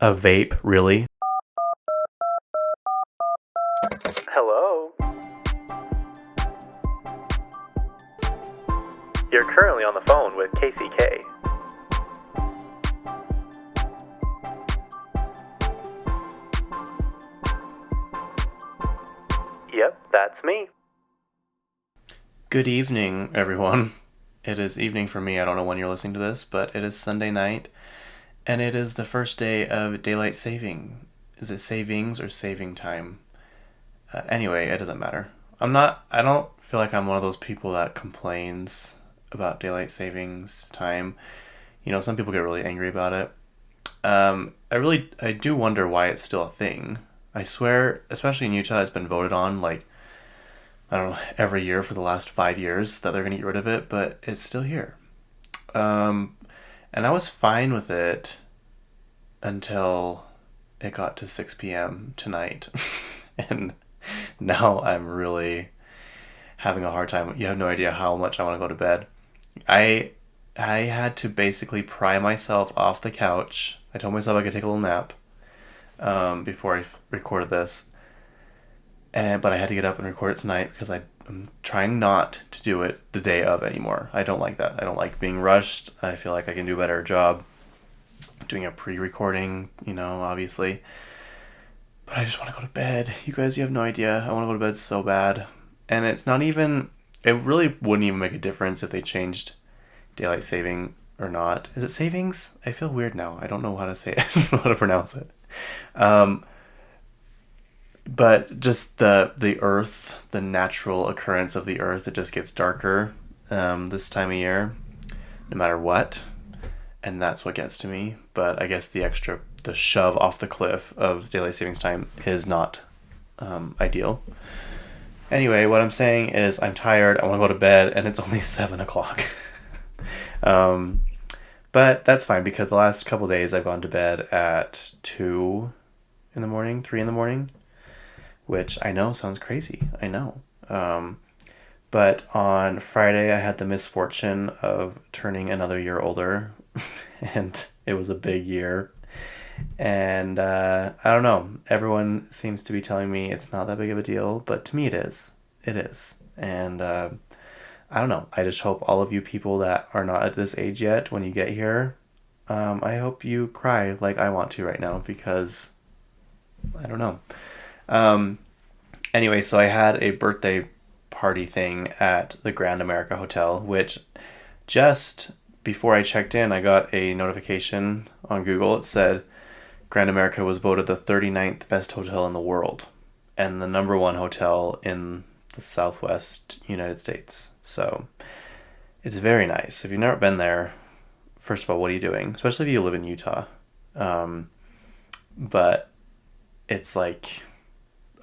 A vape, really? Hello? You're currently on the phone with KCK. Yep, that's me. Good evening, everyone. It is evening for me. I don't know when you're listening to this, but it is Sunday night, and it is the first day of daylight saving. Is it savings or saving time? Anyway, it doesn't matter. I don't feel like I'm one of those people that complains about daylight savings time. You know, some people get really angry about it. I do wonder why it's still a thing. I swear, especially in Utah, it's been voted on like, I don't know, every year for the last 5 years that they're going to get rid of it, but it's still here. And I was fine with it until it got to 6 p.m. tonight. And now I'm really having a hard time. You have no idea how much I want to go to bed. I had to basically pry myself off the couch. I told myself I could take a little nap before I recorded this. But I had to get up and record it tonight because I'm trying not to do it the day of anymore. I don't like that. I don't like being rushed. I feel like I can do a better job doing a pre-recording, obviously. But I just want to go to bed. You guys, you have no idea. I want to go to bed so bad. And it's not even... It really wouldn't even make a difference if they changed daylight saving or not. Is it savings? I feel weird now. I don't know how to say it. I don't know how to pronounce it. But just the earth, the natural occurrence of the earth, it just gets darker this time of year, no matter what. And that's what gets to me. But I guess the shove off the cliff of daylight savings time is not ideal. Anyway, what I'm saying is I'm tired, I want to go to bed, and it's only 7 o'clock. But that's fine because the last couple days I've gone to bed at 2 in the morning, 3 in the morning. Which I know sounds crazy. I know. But on Friday, I had the misfortune of turning another year older. And it was a big year. And I don't know. Everyone seems to be telling me it's not that big of a deal. But to me, it is. It is. And I don't know. I just hope all of you people that are not at this age yet, when you get here, I hope you cry like I want to right now. Because I don't know. Anyway, so I had a birthday party thing at the Grand America Hotel, which just before I checked in, I got a notification on Google. It said Grand America was voted the 39th best hotel in the world and the number one hotel in the Southwest United States. So it's very nice. If you've never been there, first of all, what are you doing? Especially if you live in Utah. But it's like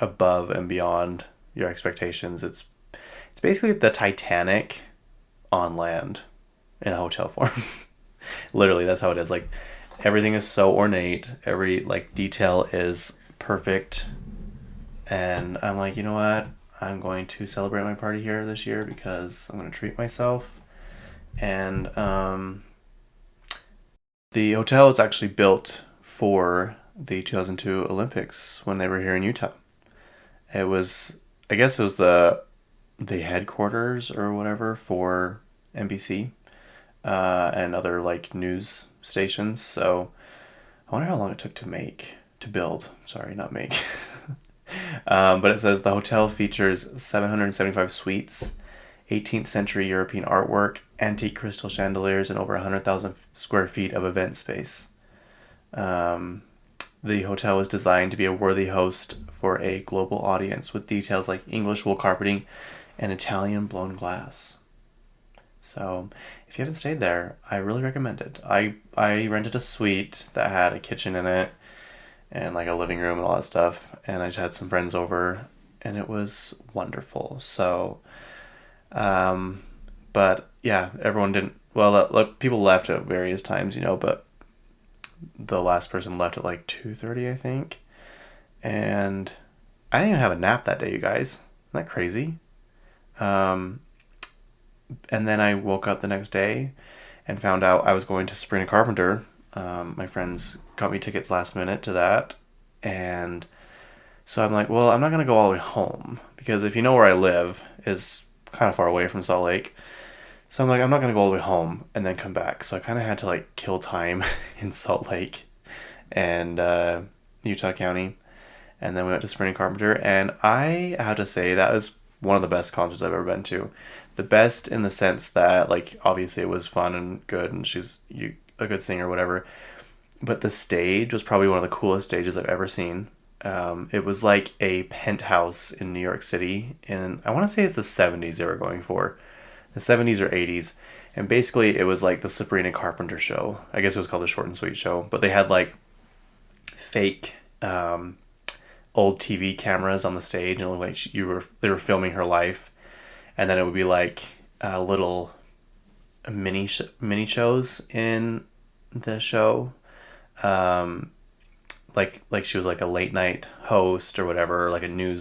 above and beyond your expectations. It's basically the Titanic on land in a hotel form. Literally, that's how it is. Like, everything is so ornate. Every detail is perfect. And I'm like, you know what? I'm going to celebrate my party here this year because I'm going to treat myself. And the hotel is actually built for the 2002 Olympics when they were here in Utah. I guess it was the headquarters or whatever for NBC and other news stations. So I wonder how long it took to build. Sorry, not make. But it says the hotel features 775 suites, 18th century European artwork, antique crystal chandeliers, and over 100,000 square feet of event space. The hotel was designed to be a worthy host for a global audience with details like English wool carpeting and Italian blown glass. So if you haven't stayed there, I really recommend it. I rented a suite that had a kitchen in it and a living room and all that stuff. And I just had some friends over and it was wonderful. So, but yeah, everyone didn't, people left at various times, but the last person left at 2:30, I think. And I didn't even have a nap that day, you guys. Isn't that crazy? And then I woke up the next day and found out I was going to Sabrina Carpenter My friends got me tickets last minute to that. And so I'm like, well, I'm not going to go all the way home because if you know where I live, is kind of far away from Salt Lake. So I'm like, I'm not going to go all the way home and then come back. So I kind of had to like kill time in Salt Lake and Utah County. And then we went to Sabrina Carpenter. And I have to say, that was one of the best concerts I've ever been to. The best in the sense that, like, obviously it was fun and good and a good singer or whatever. But the stage was probably one of the coolest stages I've ever seen. It was like a penthouse in New York City. And I want to say it's the 70s they were going for. The 70s or 80s. And basically it was like the Sabrina Carpenter show. I guess it was called the Short and Sweet show. But they had like fake old TV cameras on the stage. And like they were filming her life. And then it would be like little mini shows in the show. Like she was like a late night host or whatever, or like a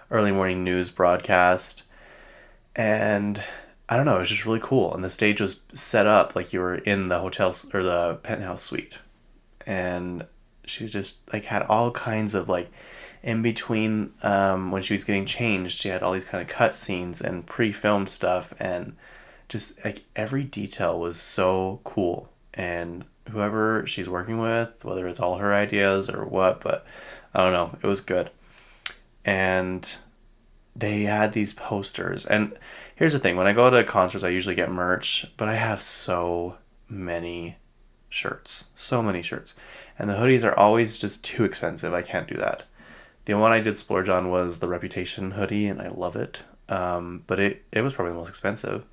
early morning news broadcast. And I don't know, it was just really cool. And the stage was set up like you were in the hotel or the penthouse suite. And she just like had all kinds of like in between when she was getting changed, she had all these kind of cut scenes and pre-filmed stuff, and just like every detail was so cool. And whoever she's working with, whether it's all her ideas or what, but I don't know, it was good. And they had these posters. And here's the thing, when I go to concerts, I usually get merch, but I have so many shirts. So many shirts. And the hoodies are always just too expensive. I can't do that. The one I did splurge on was the Reputation hoodie, and I love it. But it was probably the most expensive.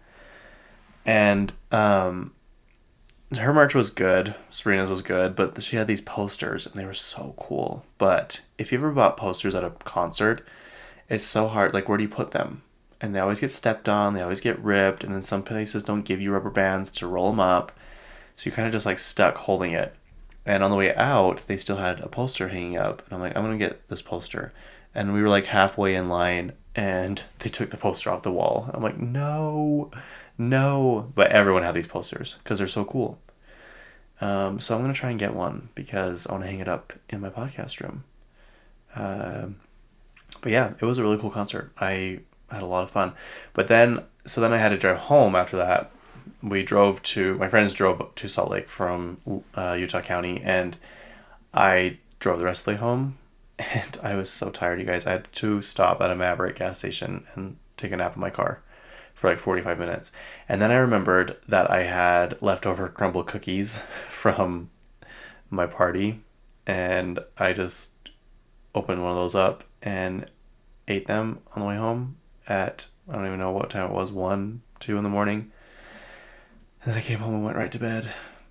And her merch was good. Serena's was good, but she had these posters, and they were so cool. But if you ever bought posters at a concert, it's so hard. Like, where do you put them? And they always get stepped on. They always get ripped. And then some places don't give you rubber bands to roll them up. So you're kind of just like stuck holding it. And on the way out, they still had a poster hanging up. And I'm like, I'm going to get this poster. And we were like halfway in line, and they took the poster off the wall. I'm like, no. But everyone had these posters because they're so cool. So I'm going to try and get one because I want to hang it up in my podcast room. But yeah, it was a really cool concert. I had a lot of fun. But then I had to drive home after that. My friends drove to Salt Lake from Utah County, and I drove the rest of the way home. And I was so tired, you guys. I had to stop at a Maverick gas station and take a nap in my car for like 45 minutes. And then I remembered that I had leftover crumble cookies from my party, and I just opened one of those up and ate them on the way home at, I don't even know what time it was, 1, 2 in the morning. And then I came home and went right to bed,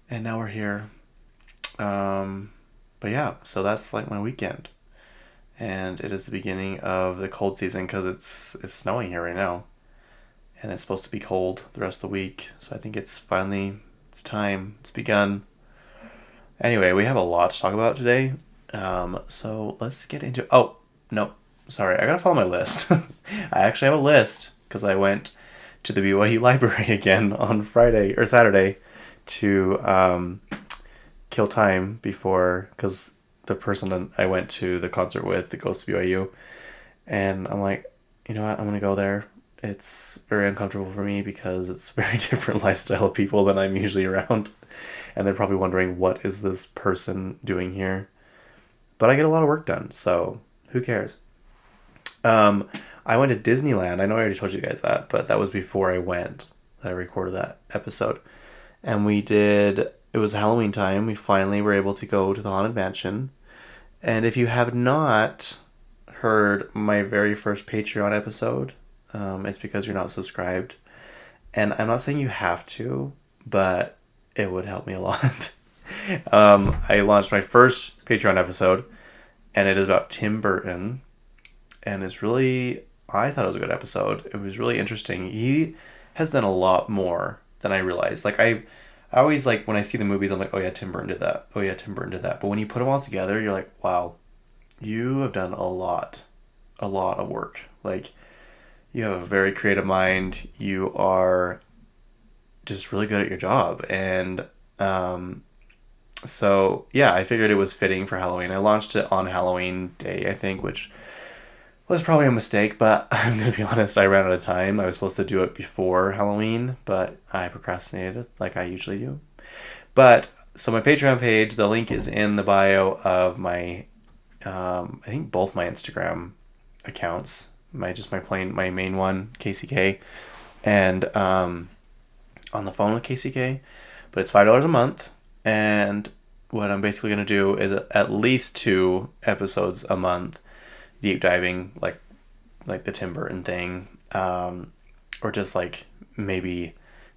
and now we're here. But yeah, so that's like my weekend. And it is the beginning of the cold season because it's snowing here right now. And it's supposed to be cold the rest of the week. So I think it's time. It's begun. Anyway, we have a lot to talk about today. So let's get into... Oh, no. Sorry, I gotta follow my list. I actually have a list because I went to the BYU library again on Friday or Saturday to kill time before, because the person that I went to the concert with that goes to BYU, and I'm like, you know what, I'm gonna go there. It's very uncomfortable for me because it's a very different lifestyle of people than I'm usually around, and they're probably wondering, what is this person doing here? But I get a lot of work done, so who cares? I went to Disneyland. I know I already told you guys that, but that was before I went. I recorded that episode. And it was Halloween time. We finally were able to go to the Haunted Mansion. And if you have not heard my very first Patreon episode, it's because you're not subscribed. And I'm not saying you have to, but it would help me a lot. I launched my first Patreon episode, and it is about Tim Burton. And I thought it was a good episode. It was really interesting. He has done a lot more than I realized. Like, I always, like, when I see the movies, I'm like, oh yeah, Tim Burton did that. Oh yeah, Tim Burton did that. But when you put them all together, you're like, wow, you have done a lot of work. Like, you have a very creative mind. You are just really good at your job. And So, yeah, I figured it was fitting for Halloween. I launched it on Halloween Day, I think, which was probably a mistake, but I'm going to be honest, I ran out of time. I was supposed to do it before Halloween, but I procrastinated like I usually do. But, so my Patreon page, the link is in the bio of my, I think both my Instagram accounts. My main one, KCK, and on the phone with KCK. But it's $5 a month, and what I'm basically going to do is at least 2 episodes a month, deep diving like the Tim Burton thing, or just like maybe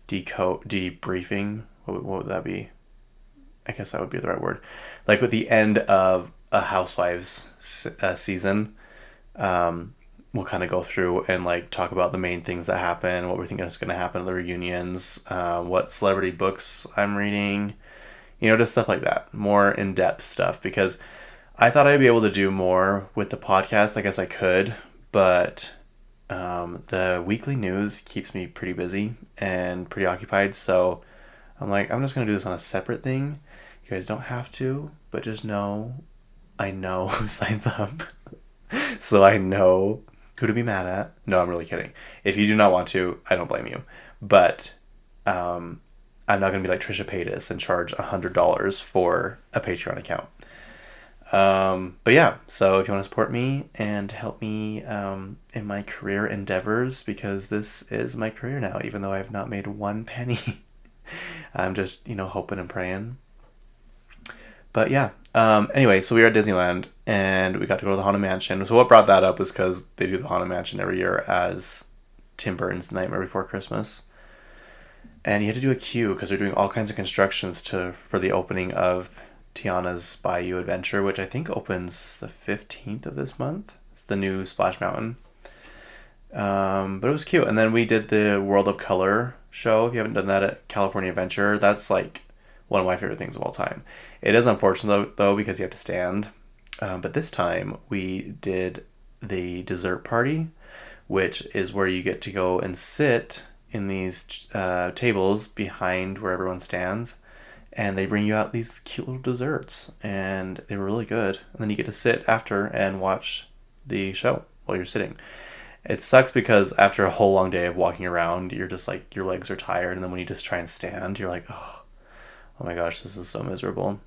debriefing. What would that be? I guess that would be the right word. Like with the end of a Housewives season, we'll kind of go through and like talk about the main things that happen, what we're thinking is going to happen at the reunions, what celebrity books I'm reading, just stuff like that. More in-depth stuff, because I thought I'd be able to do more with the podcast. I guess I could, but the weekly news keeps me pretty busy and pretty occupied. So I'm like, I'm just going to do this on a separate thing. You guys don't have to, but just know I know who signs up. So I know who to be mad at. No, I'm really kidding. If you do not want to, I don't blame you. But I'm not going to be like Trisha Paytas and charge $100 for a Patreon account. But yeah, so if you want to support me and help me in my career endeavors, because this is my career now, even though I have not made one penny. I'm just, hoping and praying. But yeah, anyway, so we were at Disneyland and we got to go to the Haunted Mansion. So what brought that up was because they do the Haunted Mansion every year as Tim Burton's Nightmare Before Christmas. And you had to do a queue because they're doing all kinds of constructions for the opening of Tiana's Bayou Adventure, which I think opens the 15th of this month. It's the new Splash Mountain. But it was cute. And then we did the World of Color show. If you haven't done that at California Adventure, that's like one of my favorite things of all time. It is unfortunate though because you have to stand. But this time we did the dessert party, which is where you get to go and sit in these tables behind where everyone stands. And they bring you out these cute little desserts. And they were really good. And then you get to sit after and watch the show while you're sitting. It sucks because after a whole long day of walking around, you're just like, your legs are tired. And then when you just try and stand, you're like, oh my gosh, this is so miserable.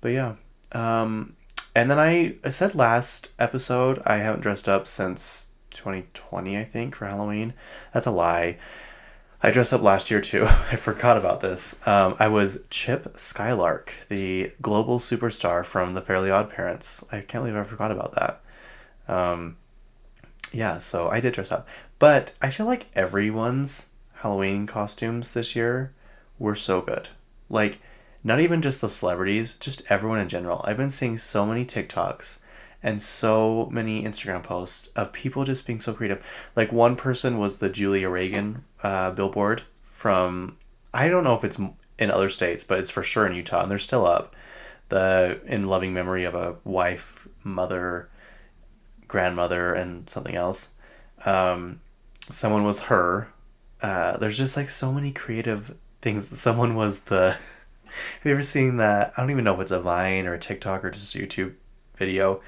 But yeah. And then I said last episode, I haven't dressed up since 2020, I think, for Halloween. That's a lie. I dressed up last year too. I forgot about this. I was Chip Skylark, the global superstar from The Fairly Odd Parents. I can't believe I forgot about that. Yeah, so I did dress up. But I feel like everyone's Halloween costumes this year were so good. Like, not even just the celebrities, just everyone in general. I've been seeing so many TikToks and so many Instagram posts of people just being so creative. Like, one person was the Julia Reagan billboard from, I don't know if it's in other states, but it's for sure in Utah, and they're still up. In loving memory of a wife, mother, grandmother, and something else. Someone was her. There's just like so many creative things. Someone was the... Have you ever seen that? I don't even know if it's a Vine or a TikTok or just a YouTube video,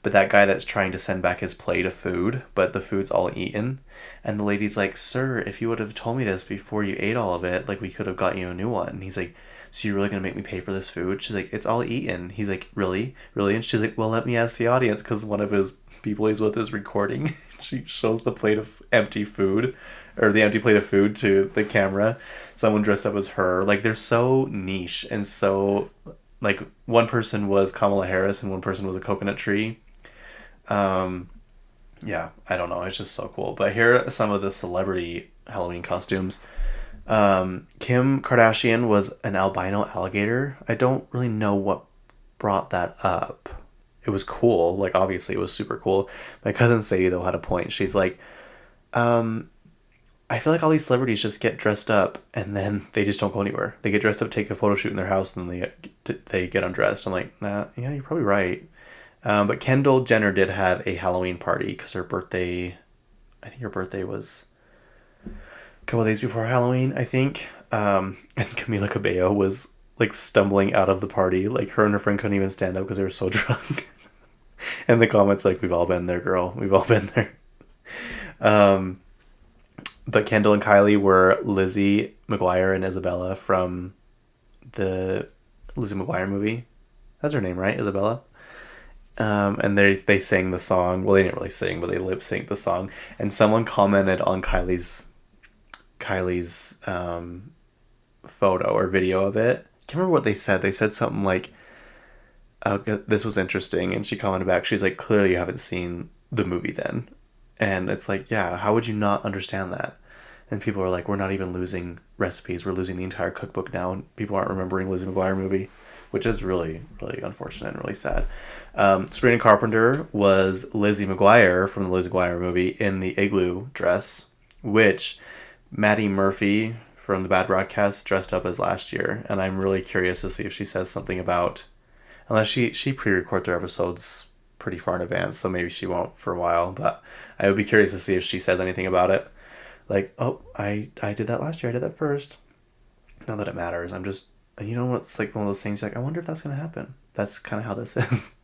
but that guy that's trying to send back his plate of food, but the food's all eaten, and the lady's like, "Sir, if you would have told me this before you ate all of it, like, we could have got you a new one." And he's like, "So you're really gonna make me pay for this food?" She's like, "It's all eaten." He's like, "Really? Really?" And she's like, "Well, let me ask the audience," because one of his people he's with is recording. She shows the plate of empty food, or the empty plate of food, to the camera. Someone dressed up as her. Like, they're so niche and so, like, one person was Kamala Harris and one person was a coconut tree. Yeah, I don't know. It's just so cool. But here are some of the celebrity Halloween costumes. Kim Kardashian was an albino alligator. I don't really know what brought that up. It was cool. Like, obviously it was super cool. My cousin Sadie, though, had a point. She's like, I feel like all these celebrities just get dressed up and then they just don't go anywhere. They get dressed up, take a photo shoot in their house, and then they get undressed. I'm like, nah, yeah, you're probably right. But Kendall Jenner did have a Halloween party because her birthday, I think her birthday was a couple of days before Halloween, I think. And Camila Cabello was like stumbling out of the party. Like her and her friend couldn't even stand up because they were so drunk. And the comments like, we've all been there, girl. We've all been there. But Kendall and Kylie were Lizzie McGuire and Isabella from the Lizzie McGuire movie. That's her name, right? Isabella? And they sang the song. Well, they didn't really sing, but they lip synced the song. And someone commented on Kylie's photo or video of it. I can't remember what they said. They said something like, oh, this was interesting. And she commented back, she's like, clearly you haven't seen the movie then. And it's like, yeah, how would you not understand that? And people are like, we're not even losing recipes. We're losing the entire cookbook now. And people aren't remembering Lizzie McGuire movie, which is really, really unfortunate and really sad. Sabrina Carpenter was Lizzie McGuire from the Lizzie McGuire movie in the igloo dress, which Maddie Murphy from the Bad Broadcast dressed up as last year. And I'm really curious to see if she says something about, unless she pre-record their episodes pretty far in advance, so maybe she won't for a while, but I would be curious to see if she says anything about it. Like, oh, I did that last year. I did that first. Not that it matters. I'm just, you know what's like one of those things like, I wonder if that's going to happen. That's kind of how this is.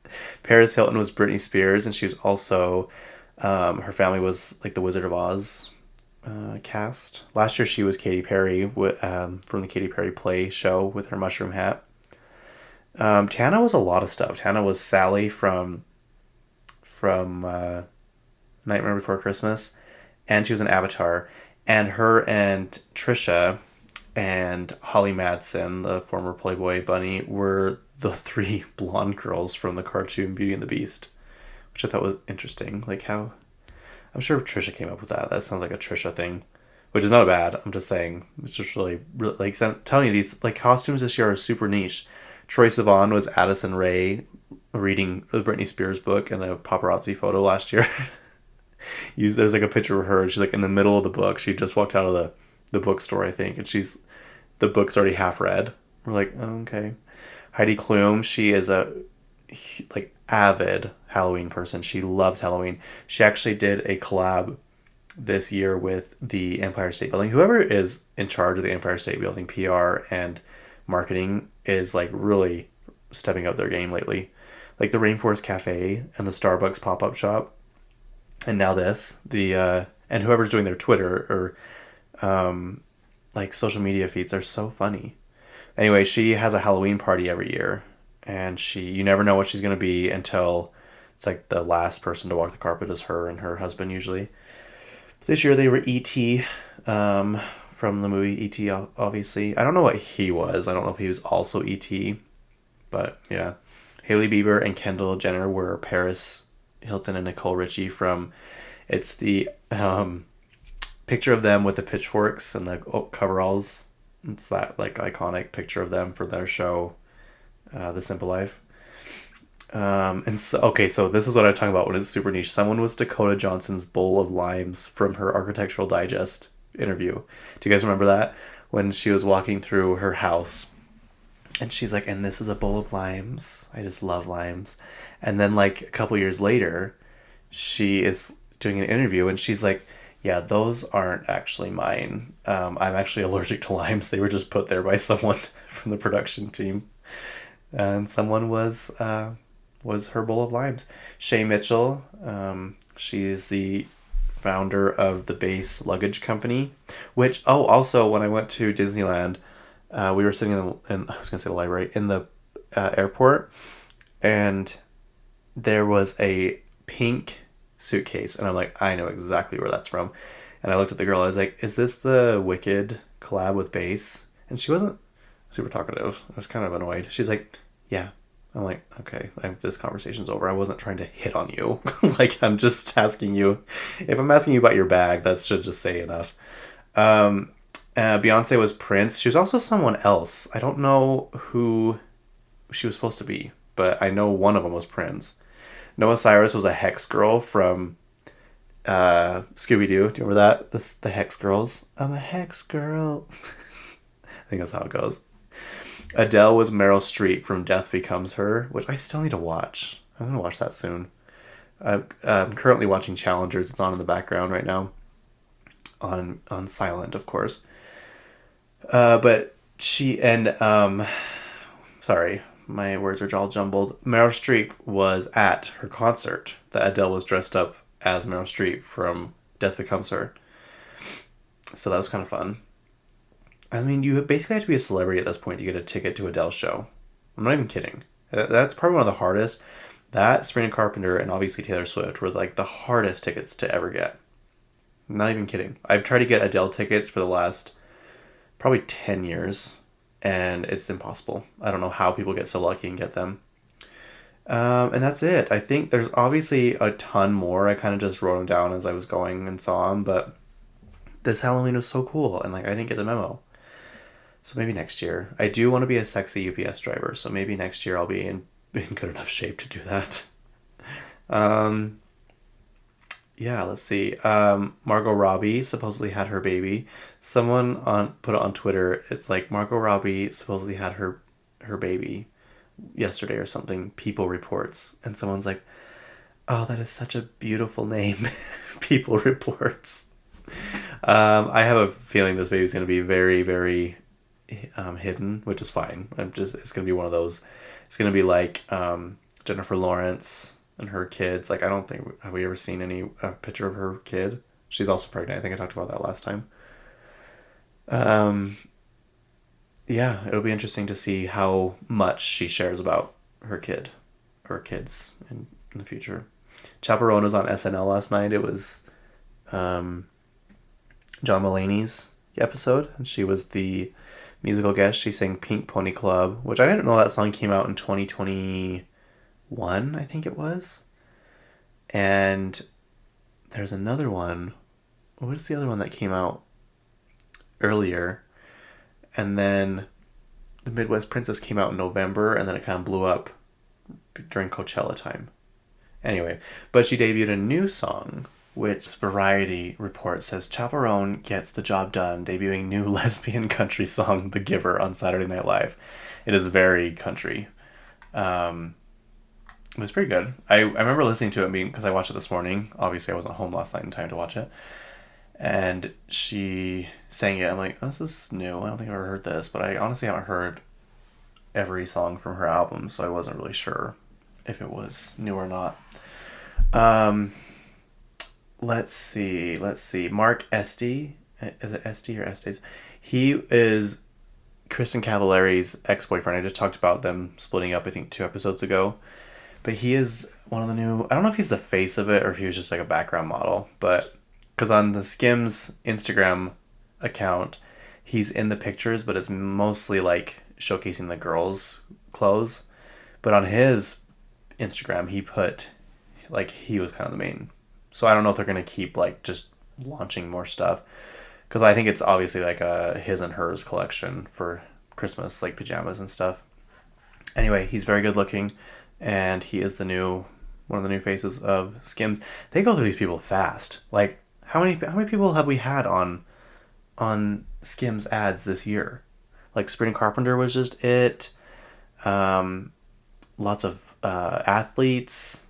Paris Hilton was Britney Spears, and she was also, her family was like the Wizard of Oz cast. Last year she was Katy Perry from the Katy Perry play show with her mushroom hat. Tana was a lot of stuff. Tana was Sally from Nightmare Before Christmas, and she was an Avatar. And her and Trisha and Holly Madsen, the former Playboy bunny, were the three blonde girls from the cartoon Beauty and the Beast, which I thought was interesting. Like how, I'm sure Trisha came up with that. That sounds like a Trisha thing, which is not bad. I'm just saying, it's just really like, I'm telling you, these like costumes this year are super niche. Troye Sivan was Addison Rae reading the Britney Spears book in a paparazzi photo last year. There's like a picture of her, and she's like in the middle of the book. She just walked out of the bookstore, I think, and the book's already half read. We're like, oh, okay. Heidi Klum, she is a like avid Halloween person. She loves Halloween. She actually did a collab this year with the Empire State Building. Whoever is in charge of the Empire State Building PR and marketing is like really stepping up their game lately. Like the Rainforest Cafe and the Starbucks pop-up shop, and now this, and whoever's doing their Twitter or like social media feeds are so funny. Anyway, she has a Halloween party every year, and you never know what she's going to be until it's like the last person to walk the carpet is her and her husband usually. But this year they were E.T. From the movie E.T. obviously. I don't know what he was. I don't know if he was also E.T. But yeah. Hailey Bieber and Kendall Jenner were Paris Hilton and Nicole Richie from, it's the picture of them with the pitchforks and the coveralls. It's that like iconic picture of them for their show, The Simple Life. And so, okay, so this is what I'm talking about when it's super niche. Someone was Dakota Johnson's bowl of limes from her Architectural Digest interview. Do you guys remember that? When she was walking through her house and she's like, and this is a bowl of limes. I just love limes. And then like a couple years later, she is doing an interview and she's like, yeah, those aren't actually mine. I'm actually allergic to limes. They were just put there by someone from the production team. And someone was her bowl of limes. Shay Mitchell, she's the founder of the Base Luggage Company, which, also when I went to Disneyland, we were sitting in I was going to say the library, in the airport, and there was a pink suitcase, and I'm like, I know exactly where that's from. And I looked at the girl, I was like, is this the Wicked collab with Base? And she wasn't super talkative. I was kind of annoyed. She's like, yeah. I'm like, okay, this conversation's over. I wasn't trying to hit on you. Like, I'm just asking you. If I'm asking you about your bag, that should just say enough. Beyonce was Prince. She was also someone else. I don't know who she was supposed to be, but I know one of them was Prince. Noah Cyrus was a Hex girl from Scooby-Doo. Do you remember that? The Hex Girls. I'm a Hex girl. I think that's how it goes. Adele was Meryl Streep from Death Becomes Her, which I still need to watch. I'm going to watch that soon. I'm currently watching Challengers. It's on in the background right now. On silent, of course. But she and sorry, my words are all jumbled. Meryl Streep was at her concert that Adele was dressed up as Meryl Streep from Death Becomes Her. So that was kind of fun. I mean, you basically have to be a celebrity at this point to get a ticket to Adele's show. I'm not even kidding. That's probably one of the hardest. That, Sabrina Carpenter, and obviously Taylor Swift were like the hardest tickets to ever get. I'm not even kidding. I've tried to get Adele tickets for the last probably 10 years, and it's impossible. I don't know how people get so lucky and get them. And that's it. I think there's obviously a ton more. I kind of just wrote them down as I was going and saw them, but this Halloween was so cool, and like I didn't get the memo. So maybe next year. I do want to be a sexy UPS driver, so maybe next year I'll be in good enough shape to do that. Yeah, let's see. Margot Robbie supposedly had her baby. Someone put it on Twitter. It's like Margot Robbie supposedly had her baby yesterday or something. People Reports, and someone's like, "Oh, that is such a beautiful name." People Reports. I have a feeling this baby's going to be very, very hidden, which is fine. It's going to be one of those. It's going to be like Jennifer Lawrence and her kids. Like, I don't think, have we ever seen any picture of her kid? She's also pregnant. I think I talked about that last time. Yeah, it'll be interesting to see how much she shares about her kid or kids in the future. Chappell Roan was on SNL last night. It was John Mulaney's episode, and she was the musical guest. She sang Pink Pony Club, which I didn't know that song came out in 2021, I think it was. And there's another one. What is the other one that came out earlier? And then the Midwest Princess came out in November, and then it kind of blew up during Coachella time. Anyway, but she debuted a new song, which Variety report says Chappell Roan gets the job done, debuting new lesbian country song, The Giver, on Saturday Night Live. It is very country. It was pretty good. I remember listening to it because I watched it this morning. Obviously, I wasn't home last night in time to watch it. And she sang it. I'm like, oh, this is new. I don't think I've ever heard this. But I honestly haven't heard every song from her album, so I wasn't really sure if it was new or not. Let's see. Mark Estes. Is it Estes or Estes? He is Kristin Cavallari's ex-boyfriend. I just talked about them splitting up, I think, 2 episodes ago. But he is one of the new... I don't know if he's the face of it or if he was just like a background model. But... because on the Skims Instagram account, he's in the pictures, but it's mostly like showcasing the girls' clothes. But on his Instagram, he put... like, he was kind of the main... So I don't know if they're going to keep, like, just launching more stuff. Because I think it's obviously, like, a his and hers collection for Christmas, like, pajamas and stuff. Anyway, he's very good looking. And he is one of the new faces of Skims. They go through these people fast. Like, how many people have we had on Skims ads this year? Like, Sabrina Carpenter was just it. Lots of athletes.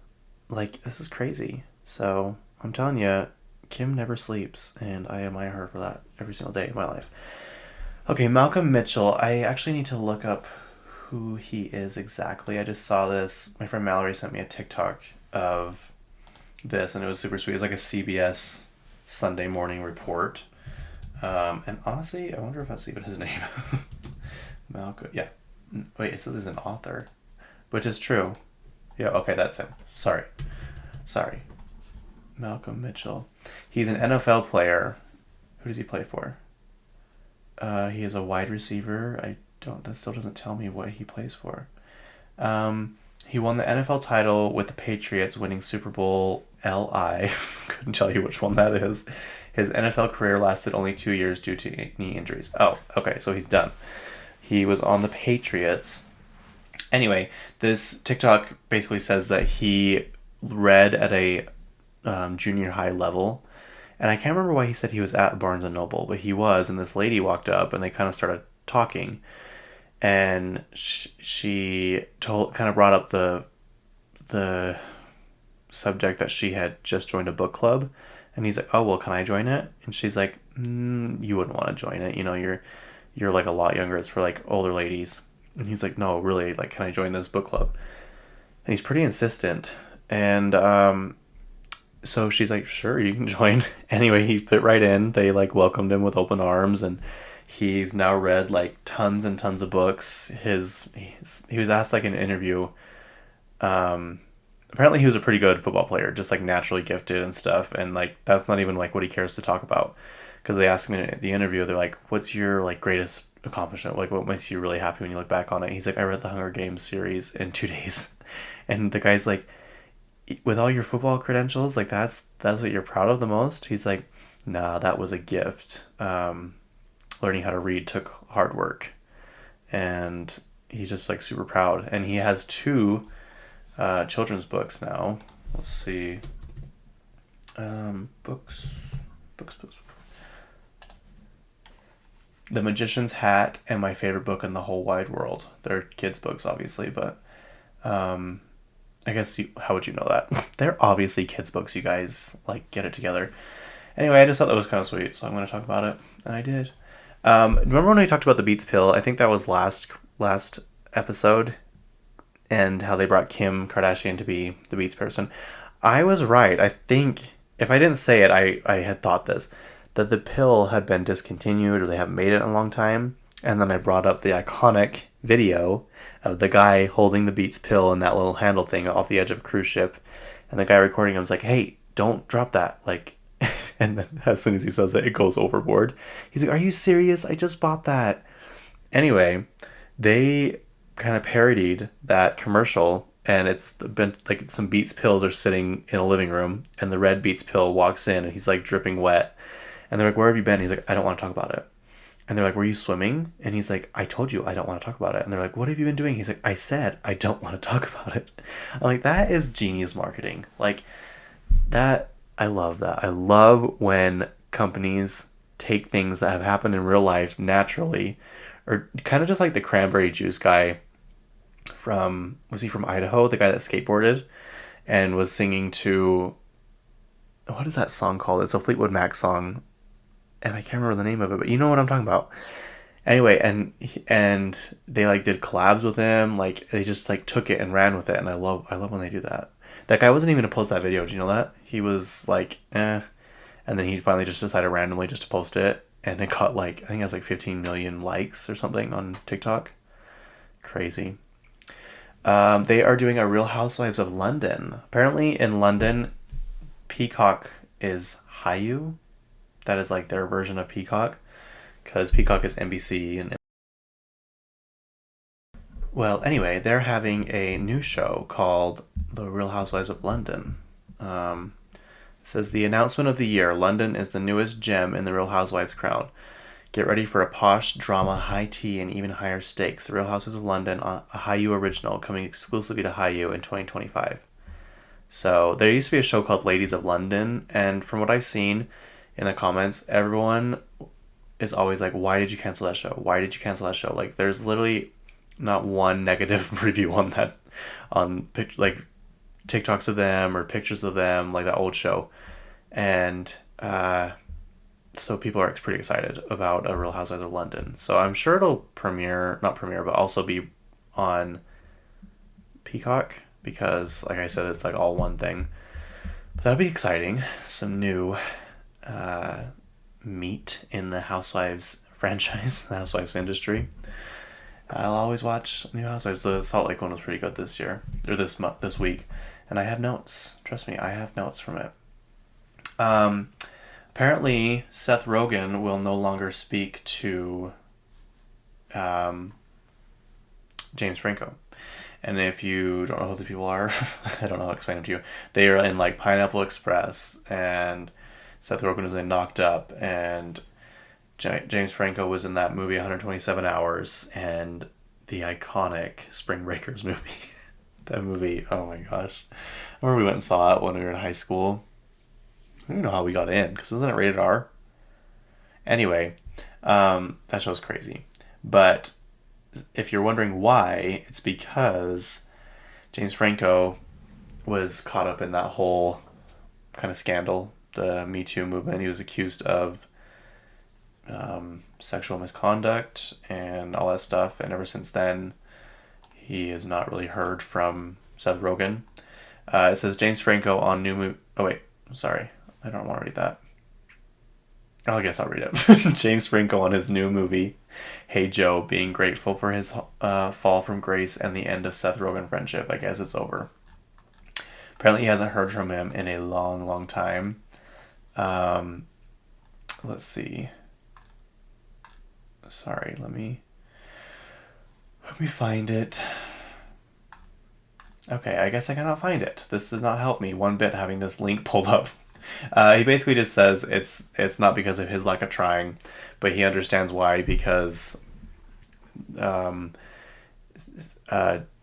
Like, this is crazy. So, I'm telling you, Kim never sleeps, and I admire her for that every single day of my life. Okay, Malcolm Mitchell. I actually need to look up who he is exactly. I just saw this. My friend Mallory sent me a TikTok of this, and it was super sweet. It's like a CBS Sunday morning report. And honestly, I wonder if that's even his name. Malcolm. Yeah. Wait, it says he's an author, which is true. Yeah, okay, that's him. Sorry. Malcolm Mitchell. He's an NFL player. Who does he play for? He is a wide receiver. That still doesn't tell me what he plays for. He won the NFL title with the Patriots, winning Super Bowl LI. Couldn't tell you which one that is. His NFL career lasted only 2 years due to knee injuries. Oh, okay, so he's done. He was on the Patriots. Anyway, this TikTok basically says that he read at a junior high level. And I can't remember why he said he was at Barnes & Noble, but he was, and this lady walked up, and they kind of started talking. And she kind of brought up the subject that she had just joined a book club, and he's like, "Oh, well, can I join it?" And she's like, "You wouldn't want to join it. You know, you're like a lot younger. It's for like older ladies." And he's like, no, really, like, can I join this book club? And he's pretty insistent. And so she's like, sure, you can join. Anyway, he fit right in. They like welcomed him with open arms, and he's now read like tons and tons of books. He was asked like in an interview. Apparently he was a pretty good football player, just like naturally gifted and stuff. And like that's not even like what he cares to talk about, because they asked him in the interview, they're like, "What's your like greatest accomplishment? Like what makes you really happy when you look back on it?" He's like, "I read the Hunger Games series in 2 days," and the guy's like, "With all your football credentials, like that's what you're proud of the most?" He's like, "Nah, that was a gift. Learning how to read took hard work," and he's just like super proud. And he has two children's books now. Let's see. Books. The Magician's Hat and My Favorite Book in the Whole Wide World. They're kids' books, obviously, but I guess how would you know that? They're obviously kids' books, you guys. Like, get it together. Anyway, I just thought that was kind of sweet, so I'm going to talk about it. And I did. Remember when we talked about the Beats pill? I think that was last episode, and how they brought Kim Kardashian to be the Beats person. I was right. I think, if I didn't say it, I had thought this, that the pill had been discontinued, or they haven't made it in a long time. And then I brought up the iconic video of the guy holding the Beats pill and that little handle thing off the edge of a cruise ship. And the guy recording him was like, "Hey, don't drop that." Like, and then as soon as he says it, it goes overboard. He's like, "Are you serious? I just bought that." Anyway, they kind of parodied that commercial, and it's been like some Beats pills are sitting in a living room, and the red Beats pill walks in, and he's like dripping wet. And they're like, "Where have you been?" He's like, "I don't want to talk about it." And they're like, "Were you swimming?" And he's like, "I told you I don't want to talk about it." And they're like, "What have you been doing?" He's like, "I said I don't want to talk about it." I'm like, that is genius marketing. Like, that, I love that. I love when companies take things that have happened in real life naturally, or kind of just like the cranberry juice guy was he from Idaho? The guy that skateboarded and was singing to, what is that song called? It's a Fleetwood Mac song, and I can't remember the name of it, but you know what I'm talking about. Anyway, and they like did collabs with him, like they just like took it and ran with it, and I love when they do that. That guy wasn't even to post that video. Do you know that? He was like, and then he finally just decided randomly just to post it, and it got like, I think it has like 15 million likes or something on TikTok. Crazy. They are doing a Real Housewives of London. Apparently in London, Peacock is Hayu. That is like their version of Peacock, because Peacock is NBC. And well, anyway, they're having a new show called The Real Housewives of London. It says, the announcement of the year: London is the newest gem in the Real Housewives crown. Get ready for a posh drama, high tea, and even higher stakes. The Real Housewives of London, a Hayu original, coming exclusively to Hayu in 2025. So there used to be a show called Ladies of London, and from what I've seen in the comments, everyone is always like, "Why did you cancel that show? Why did you cancel that show?" Like, there's literally not one negative review on that, on like TikToks of them or pictures of them, like that old show, and so people are pretty excited about a Real Housewives of London. So I'm sure it'll not premiere, but also be on Peacock, because, like I said, it's like all one thing. But that'll be exciting. Some new meat in the Housewives franchise, the Housewives industry. I'll always watch new Housewives. The Salt Lake one was pretty good this year, or this week, and I have notes. Trust me, I have notes from it. Apparently, Seth Rogen will no longer speak to James Franco. And if you don't know who the people are, I don't know how to explain them to you. They are in like Pineapple Express, and Seth Rogen was in Knocked Up, and James Franco was in that movie 127 Hours, and the iconic Spring Breakers movie. That movie, oh my gosh. I remember we went and saw it when we were in high school. I don't even know how we got in, because isn't it rated R? Anyway, that show's crazy. But if you're wondering why, it's because James Franco was caught up in that whole kind of scandal, the Me Too movement. He was accused of sexual misconduct and all that stuff, and ever since then, he has not really heard from Seth Rogen. It says James Franco on new movie. Oh wait, sorry, I don't want to read that. Oh, I guess I'll read it. James Franco on his new movie, Hey Joe, being grateful for his fall from grace and the end of Seth Rogen friendship. I guess it's over. Apparently, he hasn't heard from him in a long, long time. Let's see. Sorry, let me find it. Okay, I guess I cannot find it. This does not help me one bit having this link pulled up. He basically just says it's not because of his lack of trying, but he understands why, because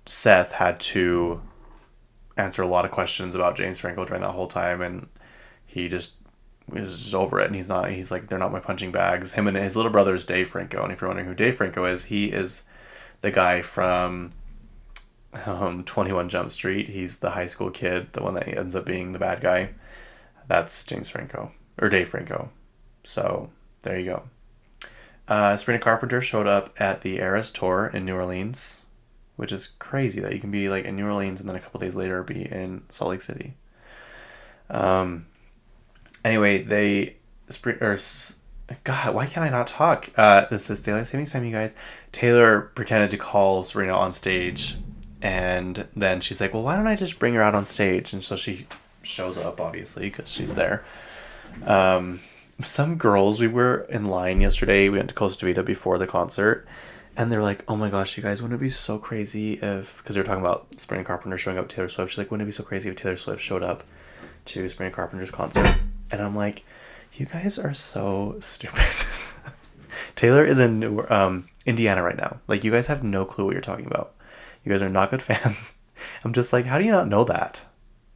Seth had to answer a lot of questions about James Franco during that whole time, and he just is just over it, and he's like, they're not my punching bags. Him and his little brother is Dave Franco, and if you're wondering who Dave Franco is, he is the guy from 21 Jump Street. He's the high school kid, the one that ends up being the bad guy. That's James Franco, or Dave Franco. So, there you go. Sabrina Carpenter showed up at the Eras Tour in New Orleans, which is crazy that you can be like in New Orleans and then a couple days later be in Salt Lake City. Anyway, God, why can't I not talk? This is Daylight Savings Time, you guys. Taylor pretended to call Sabrina on stage, and then she's like, well, why don't I just bring her out on stage? And so she shows up, obviously, because she's there. Some girls, we were in line yesterday, we went to Costa Vida before the concert, and they're like, oh my gosh, you guys, wouldn't it be so crazy if, because they were talking about Sabrina Carpenter showing up to Taylor Swift, she's like, wouldn't it be so crazy if Taylor Swift showed up to Sabrina Carpenter's concert? And I'm like, you guys are so stupid. Taylor is in Indiana right now. Like, you guys have no clue what you're talking about. You guys are not good fans. I'm just like, how do you not know that?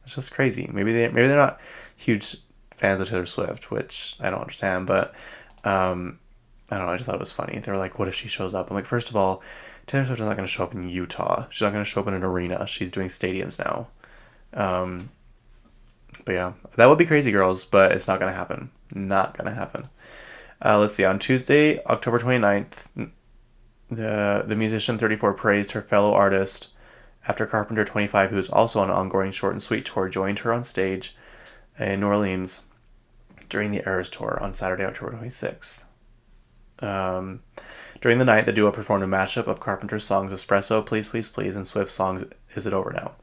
It's just crazy. Maybe they're not huge fans of Taylor Swift, which I don't understand, but I don't know, I just thought it was funny. They were like, what if she shows up? I'm like, first of all, Taylor Swift is not going to show up in Utah. She's not going to show up in an arena. She's doing stadiums now. But yeah, that would be crazy, girls, but it's not going to happen. Not going to happen. Let's see. On Tuesday, October 29th, the musician 34 praised her fellow artist after Carpenter 25, who is also on an ongoing short and sweet tour, joined her on stage in New Orleans during the Eras Tour on Saturday, October 26th. During the night, the duo performed a mashup of Carpenter's songs Espresso, Please, Please, Please, and Swift's songs Is It Over Now?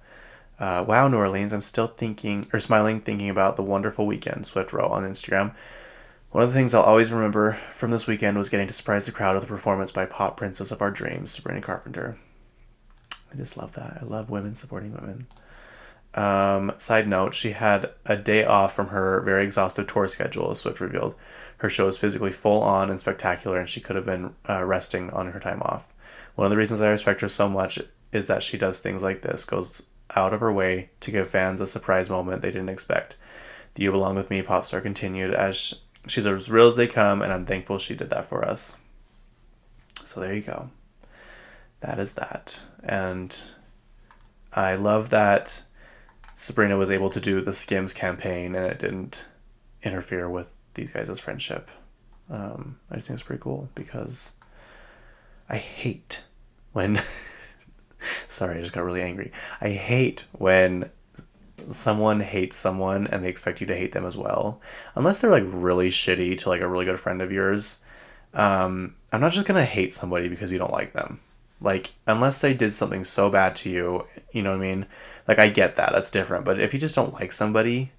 Wow, New Orleans, I'm still smiling thinking about the wonderful weekend, Swift wrote on Instagram. One of the things I'll always remember from this weekend was getting to surprise the crowd with a performance by pop princess of our dreams, Sabrina Carpenter. I just love that. I love women supporting women. Side note, she had a day off from her very exhaustive tour schedule, as Swift revealed. Her show is physically full on and spectacular, and she could have been resting on her time off. One of the reasons I respect her so much is that she does things like this, goes out of her way to give fans a surprise moment they didn't expect. The You Belong With Me pop star continued, as she's as real as they come, and I'm thankful she did that for us. So there you go. That is that. And I love that Sabrina was able to do the Skims campaign and it didn't interfere with these guys' friendship. I just think it's pretty cool, because I hate when sorry, I just got really angry. I hate when someone hates someone and they expect you to hate them as well. Unless they're like really shitty to like a really good friend of yours. I'm not just gonna hate somebody because you don't like them. Like, unless they did something so bad to you, you know what I mean? Like, I get that, that's different. But if you just don't like somebody,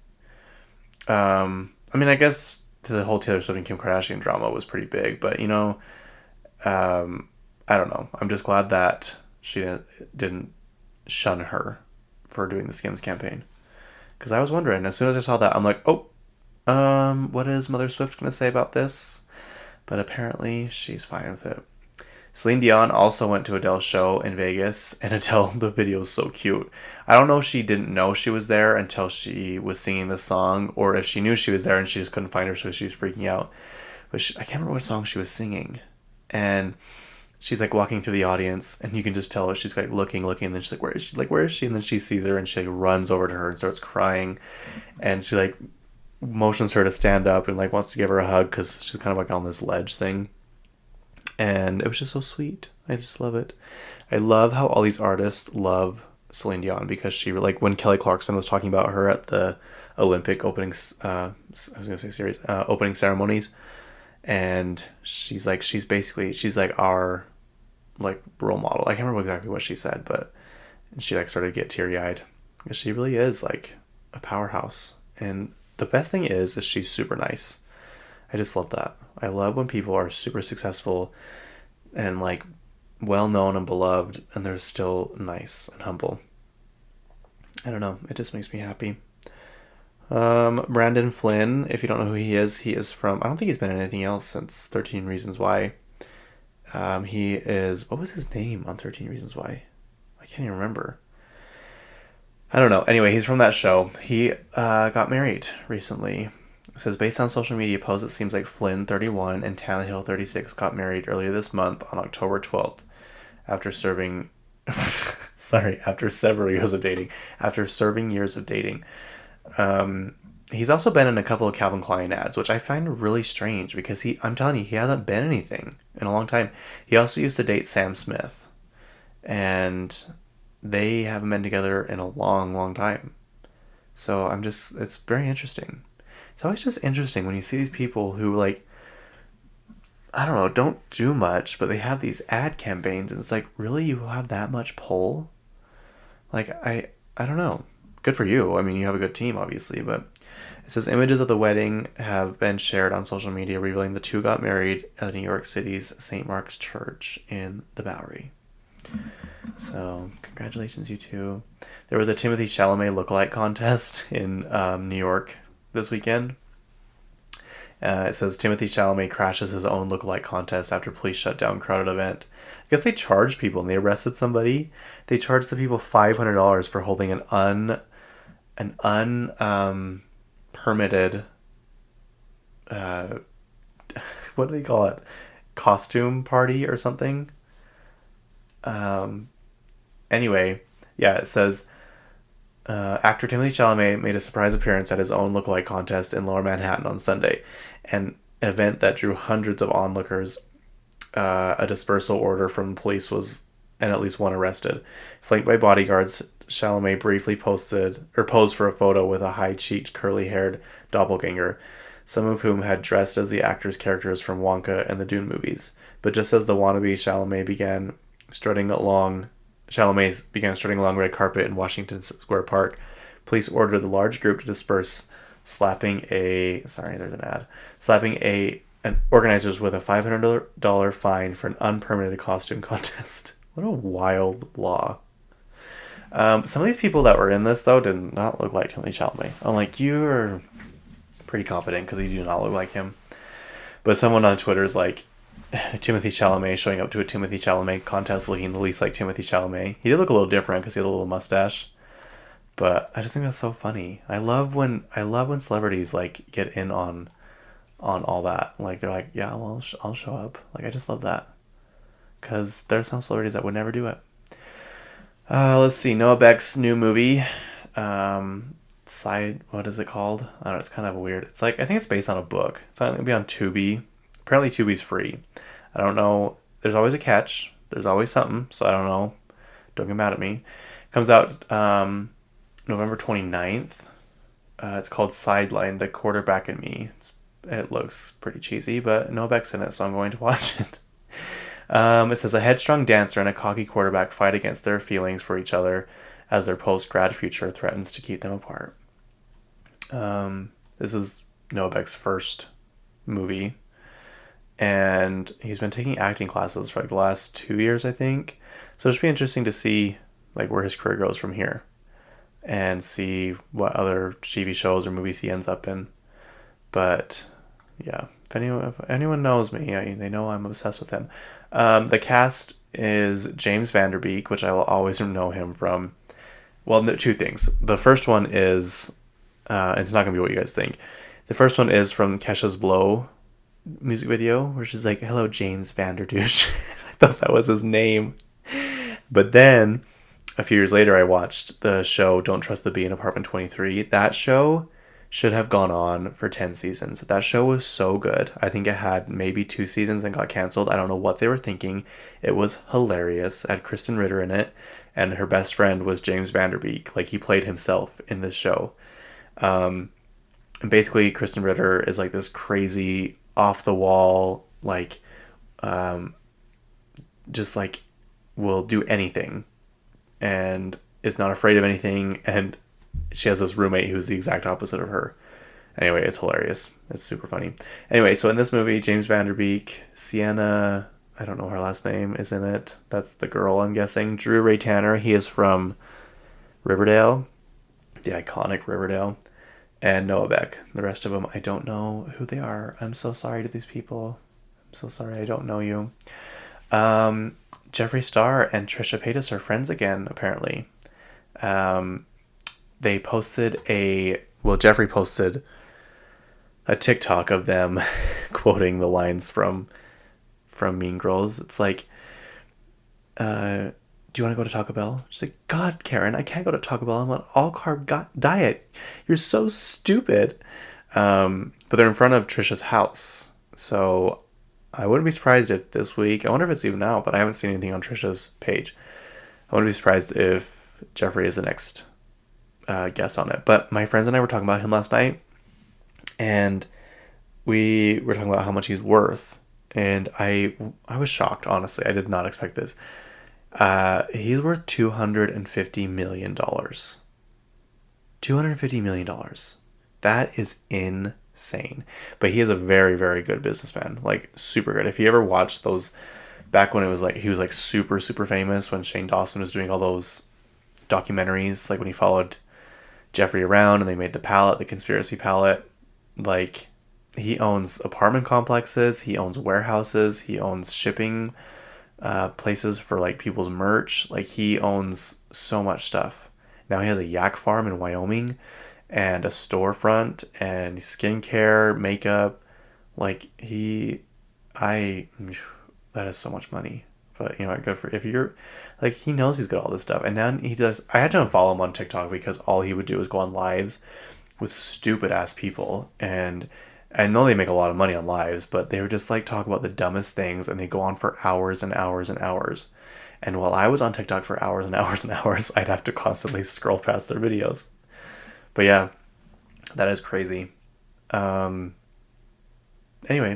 I mean, I guess the whole Taylor Swift and Kim Kardashian drama was pretty big, but you know, I don't know. I'm just glad that she didn't shun her for doing the Skims campaign. Because I was wondering, as soon as I saw that, I'm like, oh, what is Mother Swift going to say about this? But apparently she's fine with it. Celine Dion also went to Adele's show in Vegas, and Adele, the video is so cute. I don't know if she didn't know she was there until she was singing the song, or if she knew she was there and she just couldn't find her, so she was freaking out. But I can't remember what song she was singing. And she's like walking through the audience, and you can just tell she's like looking, and then she's like, where is she? Like, where is she? And then she sees her, and she like runs over to her and starts crying. And she like motions her to stand up and like wants to give her a hug because she's kind of like on this ledge thing. And it was just so sweet. I just love it. I love how all these artists love Celine Dion because she, like, when Kelly Clarkson was talking about her at the Olympic opening ceremonies, and she's like, she's like our, like, role model. I can't remember exactly what she said, but she, like, started to get teary-eyed. She really is, like, a powerhouse. And the best thing is she's super nice. I just love that. I love when people are super successful and, like, well-known and beloved, and they're still nice and humble. I don't know. It just makes me happy. Brandon Flynn, if you don't know who he is from, I don't think he's been in anything else since 13 Reasons Why. He is, what was his name on 13 Reasons Why? I can't even remember. I don't know. Anyway, he's from that show. He got married recently. It says, based on social media posts, it seems like Flynn, 31, and Tannehill, 36, got married earlier this month on October 12th after serving... after several years of dating. After serving years of dating. He's also been in a couple of Calvin Klein ads, which I find really strange because I'm telling you, he hasn't been anything in a long time. He also used to date Sam Smith, and they haven't been together in a long, long time. So it's very interesting. It's always just interesting when you see these people who, like, I don't know, don't do much, but they have these ad campaigns, and it's like, really, you have that much pull? Like, I don't know. Good for you. I mean, you have a good team, obviously, but it says images of the wedding have been shared on social media revealing the two got married at New York City's St. Mark's Church in the Bowery. So, congratulations, you two. There was a Timothee Chalamet lookalike contest in New York this weekend. It says Timothee Chalamet crashes his own lookalike contest after police shut down crowded event. I guess they charged people and they arrested somebody. They charged the people $500 for holding an unpermitted what do they call it? Costume party or something. Anyway, yeah, it says actor Timothee Chalamet made a surprise appearance at his own lookalike contest in Lower Manhattan on Sunday, an event that drew hundreds of onlookers. A dispersal order from police was, and at least one arrested. Flanked by bodyguards, Chalamet briefly posed for a photo with a high-cheeked, curly-haired doppelganger, some of whom had dressed as the actor's characters from Wonka and the Dune movies. But just as the wannabe Chalamet began strutting along red carpet in Washington Square Park, police ordered the large group to disperse, slapping organizers with a $500 fine for an unpermitted costume contest. What a wild law. Some of these people that were in this, though, did not look like Timothée Chalamet. I'm like, you're pretty confident because you do not look like him. But someone on Twitter is like, Timothée Chalamet showing up to a Timothée Chalamet contest looking the least like Timothée Chalamet. He did look a little different because he had a little mustache. But I just think that's so funny. I love when celebrities, like, get in on all that. Like, they're like, yeah, well, I'll show up. Like, I just love that. Because there's some celebrities that would never do it. Let's see. Noah Beck's new movie. What is it called? I don't know. It's kind of weird. It's like, I think it's based on a book. It's going to be on Tubi. Apparently Tubi's free. I don't know. There's always a catch. There's always something. So I don't know. Don't get mad at me. Comes out November 29th. It's called Sideline, The Quarterback and Me. It looks pretty cheesy, but Noah Beck's in it, so I'm going to watch it. It says a headstrong dancer and a cocky quarterback fight against their feelings for each other as their post-grad future threatens to keep them apart. This is Noah Beck's first movie, and he's been taking acting classes for like the last 2 years, I think. So it'll just be interesting to see like where his career goes from here, and see what other TV shows or movies he ends up in. But yeah, if anyone knows me, they know I'm obsessed with him. The cast is James Van Der Beek, which I will always know him from. Well, two things. The first one is, it's not going to be what you guys think. The first one is from Kesha's Blow music video, where she's like, hello, James Van Der Douche. I thought that was his name. But then, a few years later, I watched the show Don't Trust the Bee in Apartment 23. That show should have gone on for 10 seasons. That show was so good. I think it had maybe 2 seasons and got canceled. I don't know what they were thinking. It was hilarious. It had Kristen Ritter in it, and her best friend was James Vanderbeek. Like, he played himself in this show. And basically, Kristen Ritter is like this crazy, off the wall, like, just like will do anything and is not afraid of anything, and she has this roommate who's the exact opposite of her. Anyway, it's hilarious. It's super funny. Anyway, so in this movie, James Vanderbeek, Sienna, I don't know her last name, is in it. That's the girl, I'm guessing. Drew Ray Tanner, he is from Riverdale, the iconic Riverdale. And Noah Beck. The rest of them, I don't know who they are. I'm so sorry to these people. I'm so sorry I don't know you. Jeffree Star and Trisha Paytas are friends again, apparently. They posted Jeffree posted a TikTok of them quoting the lines from Mean Girls. It's like, do you want to go to Taco Bell? She's like, God, Karen, I can't go to Taco Bell. I'm on all-carb diet. You're so stupid. But they're in front of Trisha's house. So I wouldn't be surprised if this week, I wonder if it's even out, but I haven't seen anything on Trisha's page. I wouldn't be surprised if Jeffree is the next guest on it. But my friends and I were talking about him last night, and we were talking about how much he's worth. And I was shocked, honestly. I did not expect this. He's worth $250 million. $250 million. That is insane. But he is a very, very good businessman. Like, super good. If you ever watched those, back when it was like, he was like super, super famous, when Shane Dawson was doing all those documentaries, like when he followed Jeffree around and they made the palette, the conspiracy palette. Like, he owns apartment complexes, he owns warehouses, he owns shipping places for like people's merch. Like, he owns so much stuff. Now he has a yak farm in Wyoming and a storefront and skincare, makeup. Like, that is so much money. But, you know, good for, if you're like, he knows he's got all this stuff. And now he does. I had to unfollow him on TikTok because all he would do is go on lives with stupid ass people. And I know they make a lot of money on lives, but they were just like talking about the dumbest things, and they go on for hours and hours and hours. And while I was on TikTok for hours and hours and hours, I'd have to constantly scroll past their videos. But yeah, that is crazy. Anyway,